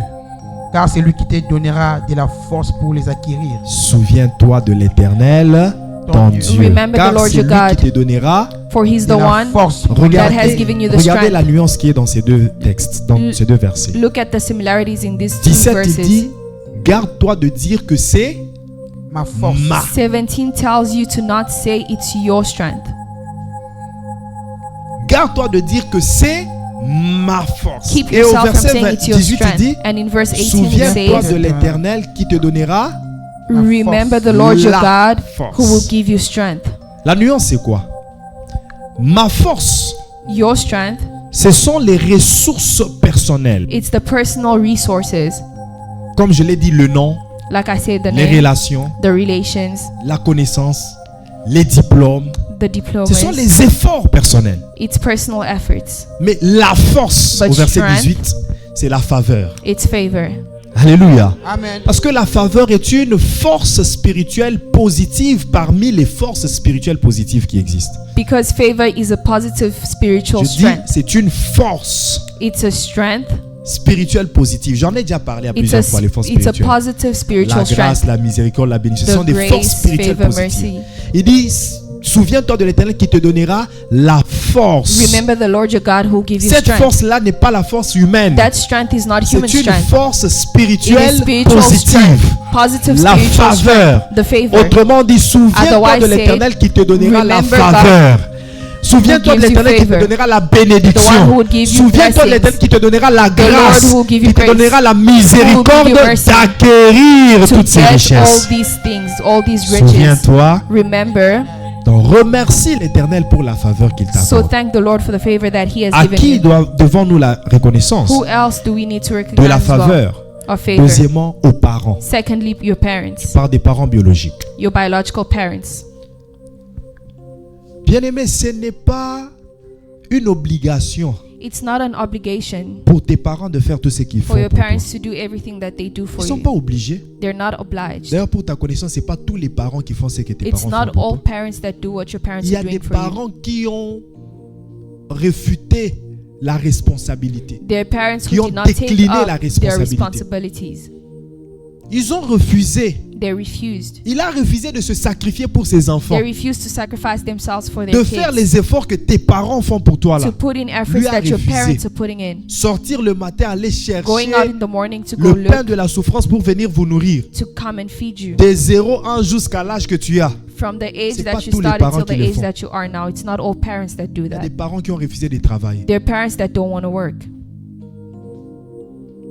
car c'est lui qui te donnera de la force pour les acquérir. Souviens-toi de l'Éternel, ton Dieu. Remember the Car Lord c'est your lui God. qui te donnera. For he's De the la one force. that has Regardez, given you the regardez la strength. nuance qui est dans ces deux textes, dans ces deux versets. Look at the similarities in these two 17, il verses. dit, garde-toi de dire que c'est Ma force. ma. 17 tells you to not say it's your strength. Garde-toi de dire que c'est ma force. Keep Et au yourself from verset saying it's your 18, il strength. dit, And in verse 18 it souviens-toi says, de l'Éternel qui te donnera. remember the Lord your La God force. who will give you strength. La nuance, c'est quoi? Ma force, Your strength, ce sont les ressources personnelles. it's the personal resources. Comme je l'ai dit, le nom, Like I said, the les name, relations, the relations, la connaissance, les diplômes. the Ce sont diplomas. les efforts personnels. It's personal efforts. Mais la force, But au verset strength, 18, c'est la faveur. It's favor. Alléluia. Amen. Parce que la faveur est une force spirituelle positive parmi les forces spirituelles positives qui existent. Because favor is a positive spiritual Je dis, strength. c'est une force It's a strength. spirituelle positive. J'en ai déjà parlé à It's plusieurs fois, les forces it's a spirituelles. positive spiritual La grâce, strength. la miséricorde, la bénédiction, ce The sont des forces grace, spirituelles favor, positives. mercy. Il dit, souviens-toi de l'Éternel qui te donnera la force. Remember the Lord your God who gives you Cette strength. force-là n'est pas la force humaine. That strength is not human C'est une strength. force It spirituelle is spiritual positive. strength. Positive La spiritual faveur. strength. The favor. Autrement dit, souviens-toi Otherwise de say, l'Éternel qui te donnera la remember faveur. Souviens-toi de gives you l'Éternel qui te favor. donnera la The one bénédiction. who would give you Souviens-toi de blessings. l'Éternel qui te donnera la grâce, Lord who will give you qui te grace. donnera la Who will miséricorde give you mercy. d'acquérir To toutes ces get all richesses. these things, all these riches. Souviens-toi, Remember, donc remercie l'Éternel pour la faveur qu'il so t'accorde. thank the Lord for the favor that He has À given qui you. devons-nous la reconnaissance? Who else do we need to De recognize la as well? faveur. Of favor. Deuxièmement, aux parents, Secondly, your parents, par des parents biologiques. your biological parents. Bien-aimé, ce n'est pas une obligation It's not an obligation pour tes parents de faire tout ce qu'ils font for your pour toi. parents to do everything that they do Ils for ne sont you. pas obligés. They're not obliged. D'ailleurs, pour ta connaissance, ce n'est pas tous les parents qui font ce que tes It's parents font not pour all toi. parents that do what your parents Il y are a doing des for you. parents qui ont réfuté la responsabilité. Their parents qui who ont did not take décliné up la their responsabilité. responsibilities. Ils ont refusé. They refused. Il a refusé de se sacrifier pour ses enfants. They refused to sacrifice themselves for De their faire kids. les efforts que tes parents font pour toi là. To put in efforts Lui a that your refusé. parents are putting in. Sortir le matin, aller chercher Going out in the morning to go le pain look de la souffrance pour venir vous nourrir. to come and feed you. Des 0 ans jusqu'à l'âge que tu as. From the age C'est that pas you tous les started parents till qui the le age font. that you are now. It's not all parents that do Il y a des that. parents qui ont refusé de travailler. There are parents that don't want to work.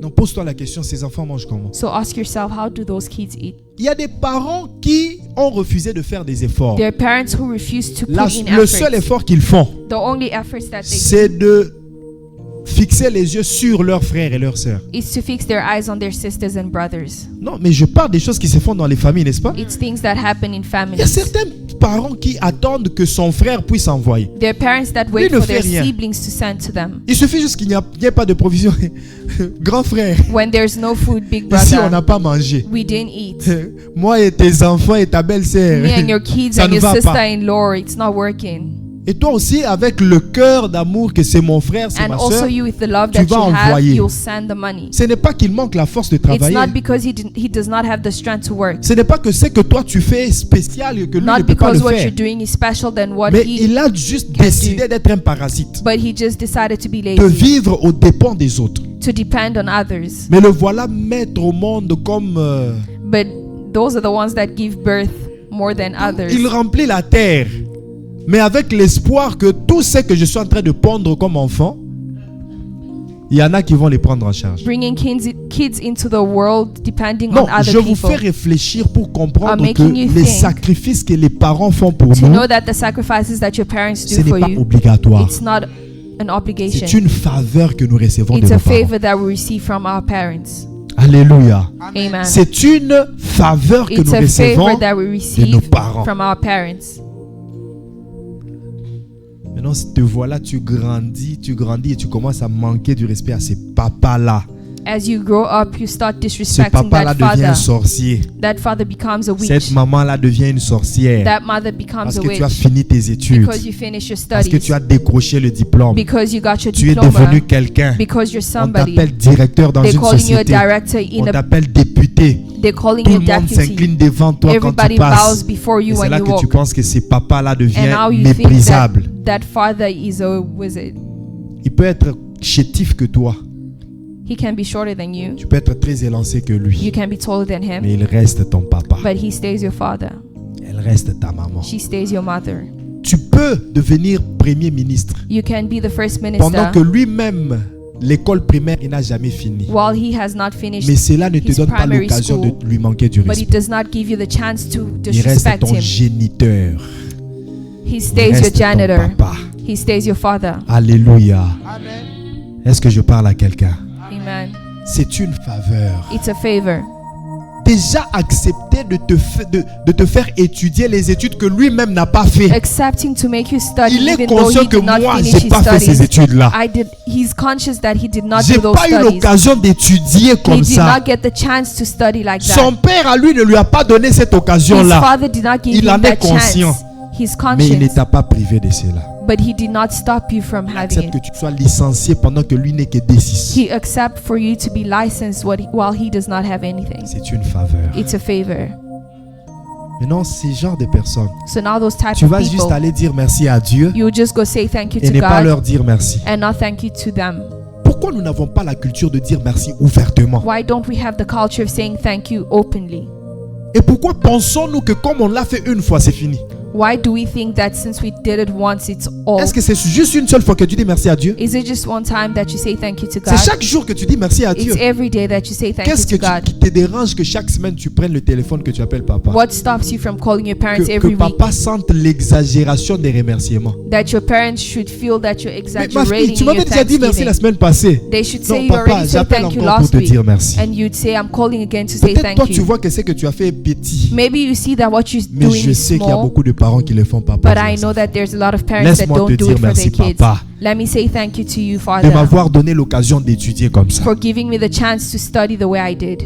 Donc pose-toi la question, ces enfants mangent comment? So ask yourself, how do those kids eat? Il y a des parents qui ont refusé de faire des efforts. There are parents who refuse to put in Le seul efforts. effort qu'ils font, The only efforts that they c'est de fixer les yeux sur leurs frères et leurs sœurs. is to fix their eyes on their sisters and brothers. Non, mais je parle des choses qui se font dans les familles, n'est-ce pas? It's things that happen in Il y a families. certains parents qui attendent que son frère puisse envoyer. There are parents that wait ne for fait their rien. siblings to send to them. Il suffit juste qu'il n'y ait pas de provision. Grand frère, When there's no food, big ici on n'a brother, pas mangé. we didn't eat. Moi et tes enfants et ta belle-sœur. Me and your kids Ça and ne your va pas. sister-in-law, it's not working. Et toi aussi, avec le cœur d'amour que c'est mon frère, c'est And ma also sœur, you, with the love tu that vas you have, envoyer. you'll send the money. ce n'est pas qu'il manque la force de It's travailler. not because he does not have the strength to work. Ce n'est pas que ce que toi tu fais est spécial et que lui ne Not peut pas le because what faire. you're doing is special than what Mais he, il a juste can décidé do. d'être un parasite. but he just decided to be De lazy, vivre aux dépens des autres. to depend on others. Mais le voilà mettre au monde comme... But those are the ones that give birth more than others. il remplit la terre. Mais avec l'espoir que tout ce que je suis en train de pondre comme enfant, il y en a qui vont les prendre en charge. Bringing kids into the world depending Non, on other je vous people. fais réfléchir pour comprendre I'm que making you les think. sacrifices que les parents font pour To nous, know that the sacrifices that your parents ce do n'est for pas you, obligatoire. it's not an obligation. C'est une faveur que nous recevons It's de a nos parents. favor that we receive from our parents. Alléluia. Amen. C'est une faveur que It's nous a recevons favor that we de nos receive parents. from our parents. Maintenant, te voilà, tu grandis et tu commences à manquer du respect à ces papas-là. As you grow up, you start Ce disrespecting papa-là that devient un father. sorcier. That father becomes a witch. Cette maman-là devient une sorcière. That mother becomes Parce a que tu as witch. fini tes études. Because you finish your Parce que studies. tu as décroché le diplôme. Because you got your Tu es diploma. devenu quelqu'un. Because you're On somebody. t'appelle directeur dans They're une calling you a société. director On in a. t'appelle député. They're calling Tout you le monde deputy. s'incline devant toi quand Everybody tu passes. bows before Et you c'est when là you que tu walk. penses que ce papa-là And devient now you think méprisable. that father is a wizard. Il peut être chétif que toi. He can be shorter than you. Tu peux être très élancé que You lui. can be taller than him. Mais il reste ton papa. But he stays your father. Elle reste ta maman. She stays your mother. Tu peux devenir premier ministre You can be the first pendant minister que lui-même, l'école primaire, il n'a jamais fini. while he has not finished. Mais cela ne te his donne pas primary l'occasion de school, lui manquer du But he respect. does not give you the chance to Il reste disrespect ton him. géniteur. He Il stays your reste ton janitor. papa. He stays your father. Alléluia. Amen. Est-ce que je parle à quelqu'un? Amen. C'est une faveur. It's a favor. Déjà accepter de te faire étudier les études que lui-même n'a pas fait. Accepting to make you study Il est even though conscient he que did not moi, finish j'ai his pas fait ces studies. études-là. He's conscious that he did not J'ai do those pas eu studies. l'occasion d'étudier He comme did ça. not get the chance to study like Son that. père à lui ne lui a pas donné cette His occasion-là. father did not give Il en him est that conscient. chance. He's Mais il ne conscious, t'a pas privé de cela. but he did not stop you from having Accepte it. que tu sois licencié pendant que lui n'est que D6. He accepts for you to be licensed while he does not have anything. C'est une faveur. It's a favor. Maintenant, ces genres de personnes, So now those type tu of vas juste people, aller dire merci à Dieu you just go say thank you et to ne pas God leur dire merci. and not thank you to them. Pourquoi nous n'avons pas la culture de dire merci ouvertement? Why don't we have the culture of saying thank you openly? Et pourquoi pensons-nous que comme on l'a fait une fois, c'est fini? Why do we think that since we did it once, it's all? Est-ce que c'est juste une seule fois que tu dis merci à Dieu? Is it just one time that you say thank you to C'est God? chaque jour que tu dis merci à Dieu. It's every day that you say thank you Qu'est-ce to que God. qui te dérange que chaque semaine tu prennes le téléphone que tu appelles papa? What stops you from calling your parents Que every week? papa sente l'exagération des remerciements. That your parents should feel that you're Mais ma fille, exaggerating tu your m'avais déjà dit merci la Thanksgiving. semaine passée. They should Non, say you papa, already said j'appelle thank you encore pour last te week, dire merci. and you'd say I'm calling again to say Peut-être thank toi tu you. vois que c'est que tu as fait petit. Maybe you see that what you're Mais doing je is sais qu'il y a small, beaucoup de parents qui le font pas pour but leurs I know enfants. that there's a lot of parents that Laisse-moi don't te do dire it for merci, their kids. papa, Let me say thank you to you, de Father, m'avoir donné l'occasion d'étudier comme ça. for giving me the chance to study the way I did.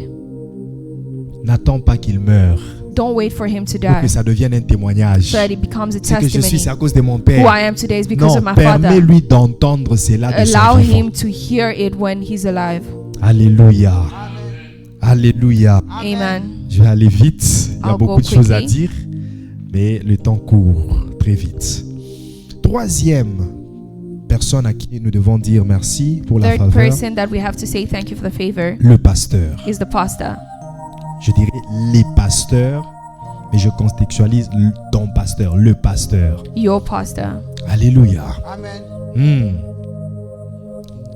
N'attends pas qu'il meure Don't wait for him to pour die que ça devienne un témoignage. so that it becomes a Ce que je suis, testimony. c'est à cause de mon Who père. I am today is because Non, of my father. permets-lui d'entendre cela de son Allow vivant. him to hear it when he's alive. Alléluia. Alléluia. Amen. Je vais aller vite. Il y a I'll beaucoup go de choses à quickly. dire, mais le temps court très vite. Troisième personne à qui nous devons dire merci pour la Third faveur, person that we have to say thank you for the favor le pasteur. is the pastor. Je dirais les pasteurs, mais je contextualise ton pasteur, le pasteur. Your pastor. Alléluia. Amen.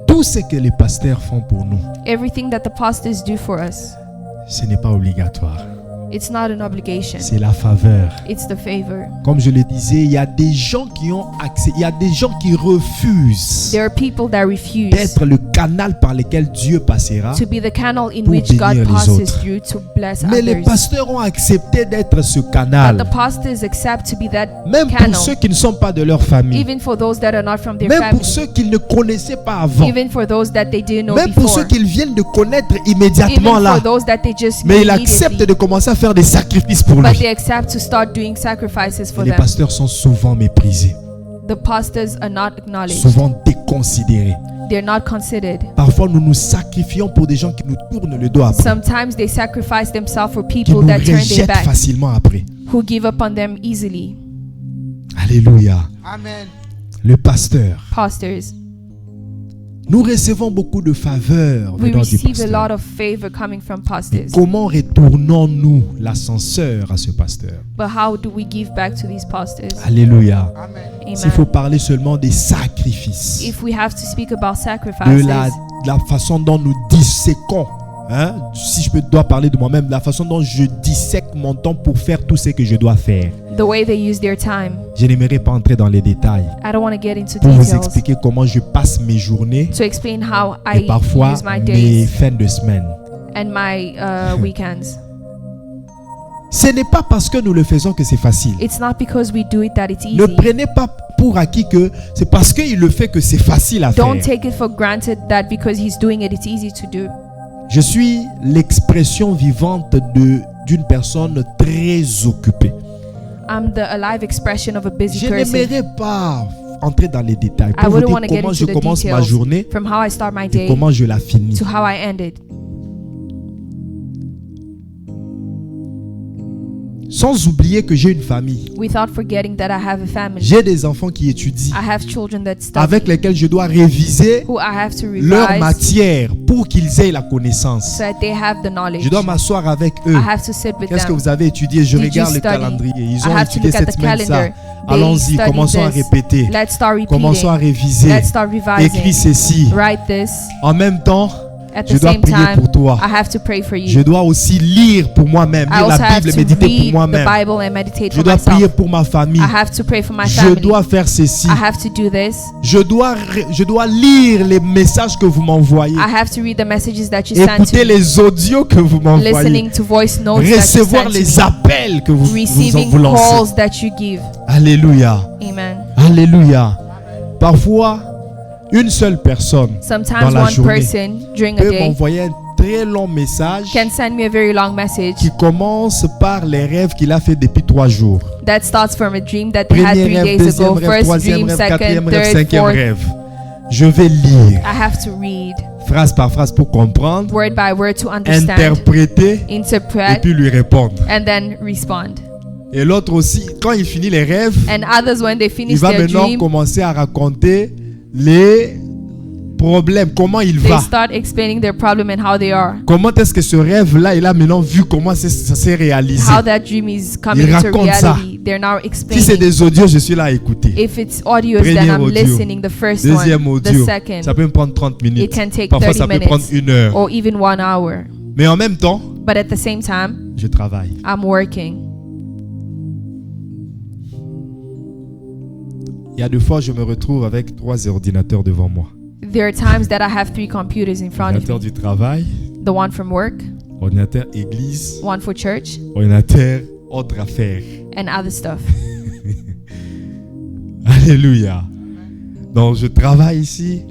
Tout ce que les pasteurs font pour nous, Everything that the pastors do for us, ce n'est pas obligatoire. it's not an obligation. C'est la faveur. It's the favor. Comme je le disais, il y a des gens qui ont accès, il y a des gens qui refusent There are people that refuse d'être le canal par lequel Dieu passera. to be the canal in pour which bénir God les passes autres. through to bless Mais les others. pasteurs ont accepté d'être ce But canal, the pastors accept to be that même pour canal, ceux qui ne sont pas de leur famille, even for those that are not from their même family, pour ceux qu'ils ne connaissaient pas avant, even for those that they didn't know même pour before, ceux qu'ils viennent de connaître even immédiatement là. for those that they just Mais knew il accepte immediately, de commencer à faire des sacrifices pour but lui. they accept to start doing sacrifices for Et les them. pasteurs sont souvent méprisés, The pastors are not acknowledged. souvent déconsidérés. They're not considered. Parfois, nous nous sacrifions pour des gens qui nous tournent le dos après, Sometimes they sacrifice themselves for qui people nous that turn their rejettent back, facilement après. who give up on them easily. Alléluia. Amen. Le pasteur. Pastors. Nous recevons beaucoup de faveurs We venant du receive a pasteur. lot of favor coming from pastors. Comment retournons-nous l'ascenseur à ce pasteur? But how do we give back to these pastors? Alléluia. Amen. S'il faut Amen. parler seulement des sacrifices, If we have to speak about de sacrifices, la façon dont nous disséquons, hein, si je dois parler de moi-même, la façon dont je dissèque mon temps pour faire tout ce que je dois faire. the way they use their time, Je n'aimerais pas entrer dans les détails I don't want to get into pour vous details expliquer comment je passe mes journées to explain how et I parfois use my mes days fins de semaine. and my weekends. Ce n'est pas parce que nous le faisons que c'est facile. It's not because we do it that it's Ne easy. prenez pas pour acquis que c'est parce qu'il le fait que c'est facile à faire. Don't take it for granted that because he's doing it, it's easy to do. Je suis l'expression vivante d'une personne très occupée. I'm the alive expression of a busy Je person. n'aimerais pas entrer dans les détails I pour vous wouldn't dire want to get comment je into the commence ma details journée from how I start my et day comment je la finis. to how I end it. Sans oublier que j'ai une famille. Without forgetting that I have a family. J'ai des enfants qui étudient, I have children that study, avec lesquels je dois réviser who I have to leur revise matière pour qu'ils aient la connaissance. so that they have the knowledge. Je dois m'asseoir avec eux. I have to sit with Qu'est-ce que them. vous avez étudié? Je Did you regarde le study? calendrier. Ils I ont have to étudié look at cette the semaine ça. calendar. They Allons-y, studied commençons à this. répéter. Let's start Commençons à repeating. réviser. Let's start revising. Écris ceci. Write this. En même temps, At je the dois same prier time, pour toi. I have to pray for you. Je dois aussi lire pour moi-même, I lire also la have Bible, to méditer pour read moi-même. the Bible and meditate Je for dois prier myself. pour ma famille. I have to pray for my Je family. dois faire ceci. I have to do this. Je dois lire les messages que vous m'envoyez. I have to read the messages that you send to Écouter me. les audios que vous m'envoyez. Listening to voice notes that you Recevoir send to les me. appels que vous Receiving vous lancez. calls that you give. Alléluia. Amen. Alléluia. Parfois, une seule personne dans Sometimes la one journée person during a peut day m'envoyer un très long message can send me a very long message qui commence par les rêves qu'il a fait depuis 3 jours. that starts from a dream that they had Premier 3 rêve, days deuxième ago. rêve, First troisième dream, rêve, second, quatrième rêve, third, cinquième fourth. rêve. Je vais lire I have to read phrase par phrase pour comprendre, word by word to understand, interpréter et interpret, puis lui répondre. and then respond. Et l'autre aussi, quand il finit les rêves, And others, when they il finish va their maintenant dream, commencer à raconter les problèmes, comment il they va. start explaining their problem and how they are. Comment est-ce que ce rêve-là, il a maintenant vu comment ça s'est réalisé. How that dream is coming Il into raconte ça. reality. They're now Si c'est explaining. des audios, je suis là à écouter. If it's audios, Premier then I'm audio. listening. The first Deuxième one, the audio, second, ça peut me prendre 30 minutes. it can take Parfois, 30 ça peut prendre minutes 1 heure. or even 1 hour. Mais en même temps, But at the same time, je travaille. I'm working. Il y a 2 fois, je me retrouve avec 3 ordinateurs devant moi. There are times that I have 3 computers in front of Ordinateur me. du travail, The one from work, ordinateur église, one for church, ordinateur autre affaire. and other stuff. Alléluia. Donc, je travaille ici.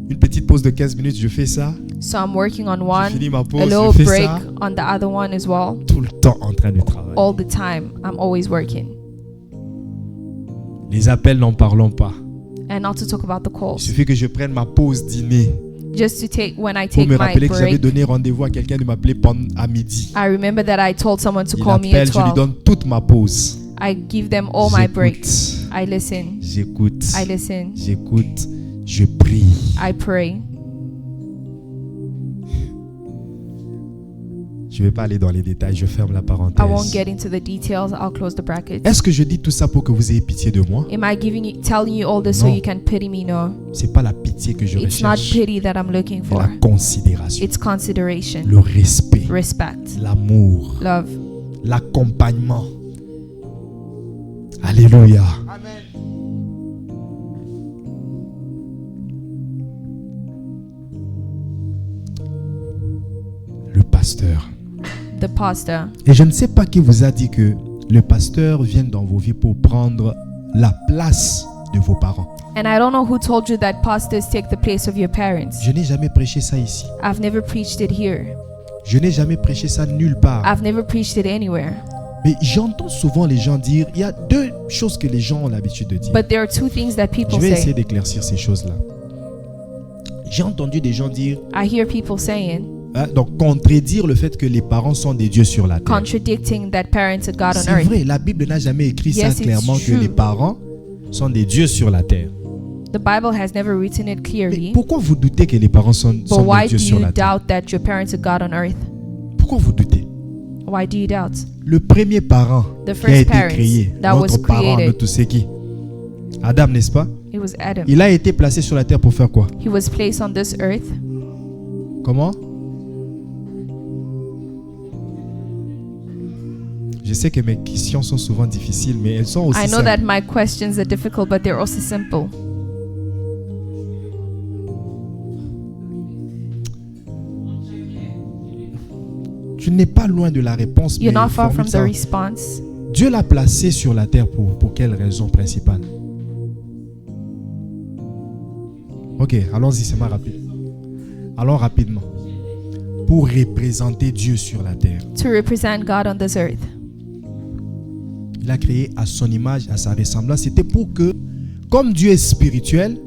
Une petite pause de 15 minutes, je fais ça. So I'm working on Je one, finis ma a pause, little je fais break ça. on the other one as well. Tout le temps en train de travailler. All the time, I'm always working. Les appels, n'en parlons pas. And not to talk about the Il calls. suffit que je prenne ma pause dîner Just to take, when I pour take me my rappeler que j'avais break, donné rendez-vous à quelqu'un de m'appeler à midi. I remember that I told someone to Il call me at appelle, je lui 12. donne toute ma pause. I give them all my breaks. J'écoute, I listen. j'écoute, I listen. j'écoute, je prie. I pray. Je ne vais pas aller dans les détails, je ferme la I won't parenthèse. get into the details. I'll close the brackets. Est-ce que je dis tout ça pour que vous ayez pitié de moi? Am I telling you all this so Non. you can pity me? No. C'est pas la pitié que je It's not recherche, pity that I'm looking mais for. la considération, It's consideration, le respect, respect, l'amour, love, l'accompagnement. Alléluia. Le pasteur. the pastor. Et je ne sais pas qui vous a dit que le pasteur vient dans vos vies pour prendre la place de vos parents. And I don't know who told you that pastors take the place of your parents. Je n'ai jamais prêché ça ici. I've never preached it here. Je n'ai jamais prêché ça nulle part. I've never preached it anywhere. Mais j'entends souvent les gens dire, il y a 2 choses que les gens ont l'habitude de dire. But there are 2 things that Je people vais essayer say. d'éclaircir ces choses-là. J'ai entendu des gens dire, I hear people saying, donc contredire le fait que les parents sont des dieux sur la terre. contradicting that parents are God on C'est earth. vrai, la Bible n'a jamais écrit Yes, ça it's clairement que true. les parents sont des dieux sur la terre. The Bible has never written it Mais clearly. pourquoi vous doutez que les parents sont But des why dieux do sur you la terre? doubt that your parents are God on earth? Pourquoi vous doutez? Why do you doubt? Le premier parent The qui a first été parents créé, that was notre parent, created. nous tous, c'est qui? Adam, n'est-ce pas? It was Adam. Il a été placé sur la terre pour faire quoi? He was placed on this earth. Comment? Je sais que mes questions sont souvent difficiles, mais elles sont aussi I know simples. that my questions are difficult, but they're also simple. Tu n'es pas loin de la réponse, mais You're not il faut far from the savoir. response. Dieu l'a placé sur la terre pour quelle raison principale? Ok, allons-y, c'est ma rapide. Allons rapidement. pour représenter Dieu sur la terre. to represent God on this earth. Il a créé à son image, à sa ressemblance. C'était pour que, comme Dieu est spirituel,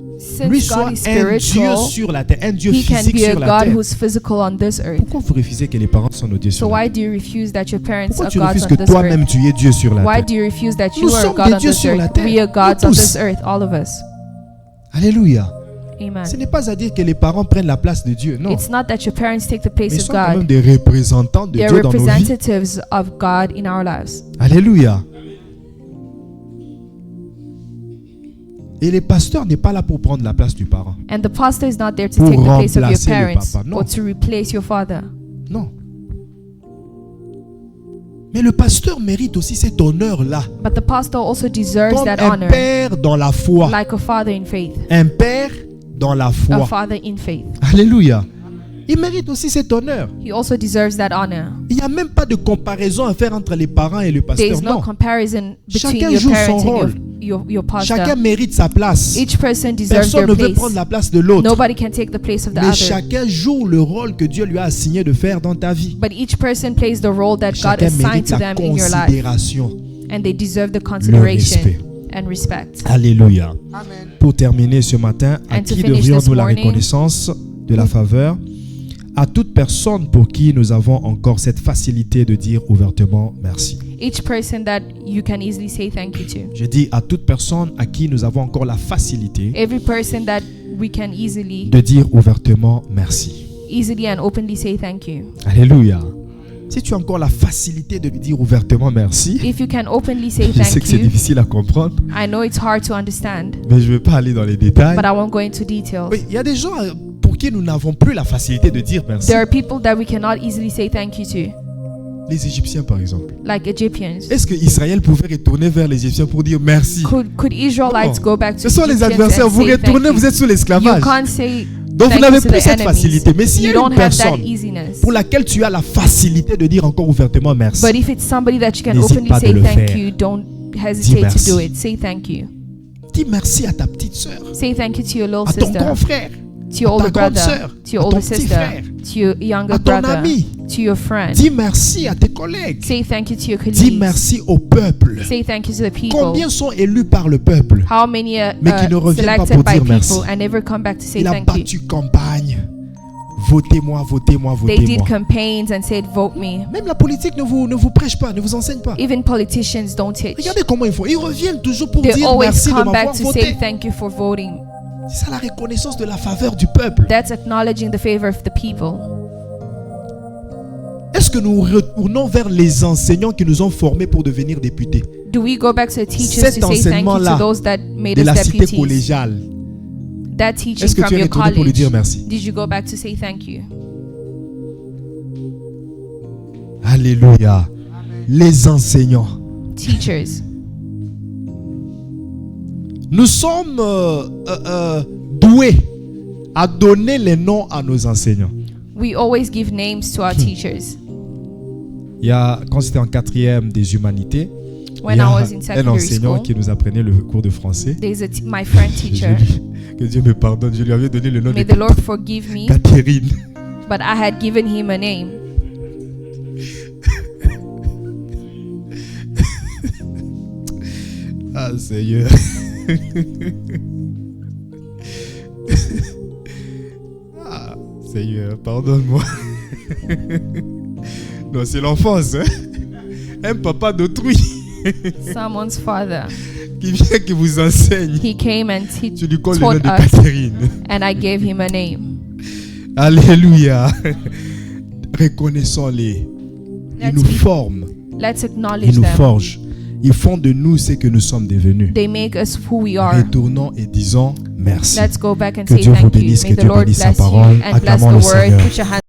lui Since soit God is un Dieu spiritual, sur la terre, un Dieu He can physique be a sur la God terre. who's physical on this earth. Pourquoi vous refusez que les parents soient nos dieux So sur la terre? why do you refuse that your parents Pourquoi are tu gods refuses on que this toi-même earth? tu es Dieu sur la Why terre? do you refuse that Nous you are sommes God des on dieux this sur la earth? terre. We are gods Nous on tous. this earth, all of us. Alléluia. Amen. Ce n'est pas à dire que les parents prennent la place de Dieu, non. It's not that your parents take the place Mais ils of sont quand même God. des représentants de They're Dieu dans nos vies. representatives of God in our lives. Alléluia. Et le pasteur n'est pas là pour prendre la place du parent. And the pastor is not there to Pour take the place of your remplacer le parents papa, non. or to replace your father. Non. Mais le pasteur mérite aussi cet honneur-là. But the pastor also deserves Comme that un honor, père dans la foi. like a father in faith. Un père dans la A foi. father in faith. Alléluia. Il mérite aussi cet honneur. He also deserves that honor. Il n'y a même pas de comparaison à faire entre les parents et le There pasteur. is no Non. comparison between Chacun your joue son parents and rôle. your pastor. Chacun mérite sa place. Each person deserves Personne their ne veut place. prendre la place de l'autre. Nobody can take the place of the Mais other. chacun joue le rôle que Dieu lui a assigné de faire dans ta vie. But each person plays the role that God Chacun assigned mérite to la them in your life. considération. And they deserve the respect. consideration and respect. Alléluia. Amen. Pour terminer ce matin, à And to qui finish devrions-nous this la morning, reconnaissance de la faveur? À toute personne pour qui nous avons encore cette facilité de dire ouvertement merci. Each person that you can easily say thank you to. Je dis à toute personne à qui nous avons encore la facilité Every person that we can easily de dire ouvertement merci. and openly say thank you. Alléluia. Si tu as encore la facilité de lui dire ouvertement merci, If you can openly say je sais thank que c'est you, difficile à comprendre, I know it's hard to understand, mais je ne vais pas aller dans les détails. but I won't go into details. Oui, il y a des gens pour qui nous n'avons plus la facilité de dire merci. There are people that we cannot easily say thank you to, Les Égyptiens, par exemple. like Egyptians. Est-ce que Israël pouvait retourner vers les Égyptiens pour dire merci? Could Israelites Non. go back to Ce sont les Egyptians adversaires. and Vous say retournez, thank vous you? êtes sous You l'esclavage. can't say Donc vous thank n'avez you to plus the cette enemies. facilité. Mais s'il y You a don't une have that personne easiness. pour laquelle tu as la facilité de dire encore ouvertement merci, But if it's somebody that you can N'hésite openly pas de say le thank faire. you, don't hesitate merci. to do it. Say thank you. dis merci à ta petite sœur, Say thank you to your little à ton sister, grand frère, to your à ta older grande brother, sœur, to your à ton older petit sister, frère, to your younger à ton brother, ami. to your friend. Dis merci à tes collègues. Say thank you to your Dis colleagues. merci au peuple. Say thank you to the people. Combien sont élus par le peuple? How many are Mais qui ne reviennent pas selected pour by dire people merci. and never come back to say Il a thank you? battu campagne. Votez-moi, votez-moi, They did votez-moi. campaigns and said vote me. Même la politique ne vous prêche pas, ne vous enseigne pas. Even politicians don't teach. Regardez comment ils font. Ils reviennent toujours pour They dire always merci de come m'avoir back to voté. say thank you for voting. C'est ça la reconnaissance de la faveur du peuple. That's acknowledging the favor of the people. Est-ce que nous retournons vers les enseignants qui nous ont formés pour devenir députés? Do we go back to the teachers Cet to say thank you enseignement-là to those that made De us la cité deputies? collégiale. That teaching Est-ce que from tu es your retourné pour lui college. dire merci? Did you go back to say thank you? Alléluia. Les enseignants. Teachers. Nous sommes doués à donner les noms à nos enseignants. We always give names to our teachers. Il y a, quand c'était en 4e des humanités, When il y I a was in un secondary enseignant school, qui nous apprenait le cours de français. there's my friend teacher. Que Dieu me pardonne, je lui avais donné le nom May de the Lord forgive me, Catherine. but I had given him a name. Ah Seigneur. Ah Seigneur, pardonne-moi. Non, c'est l'enfance. Hein? Un papa d'autrui Someone's father. qui vient, qui vous enseigne. He came and he Tu lui colles le nom taught de us, Catherine. and I gave him a name. Alléluia. Reconnaissons-les. Ils nous forment. Let's Ils acknowledge nous them. forgent. Ils font de nous ce que nous sommes devenus. They make us who we are. Retournons et disons merci. Let's go back and Que say Dieu vous thank you. bénisse, May que the Dieu Lord bénisse sa bless you parole. and bless Acclamons the le word. Seigneur. Put your hands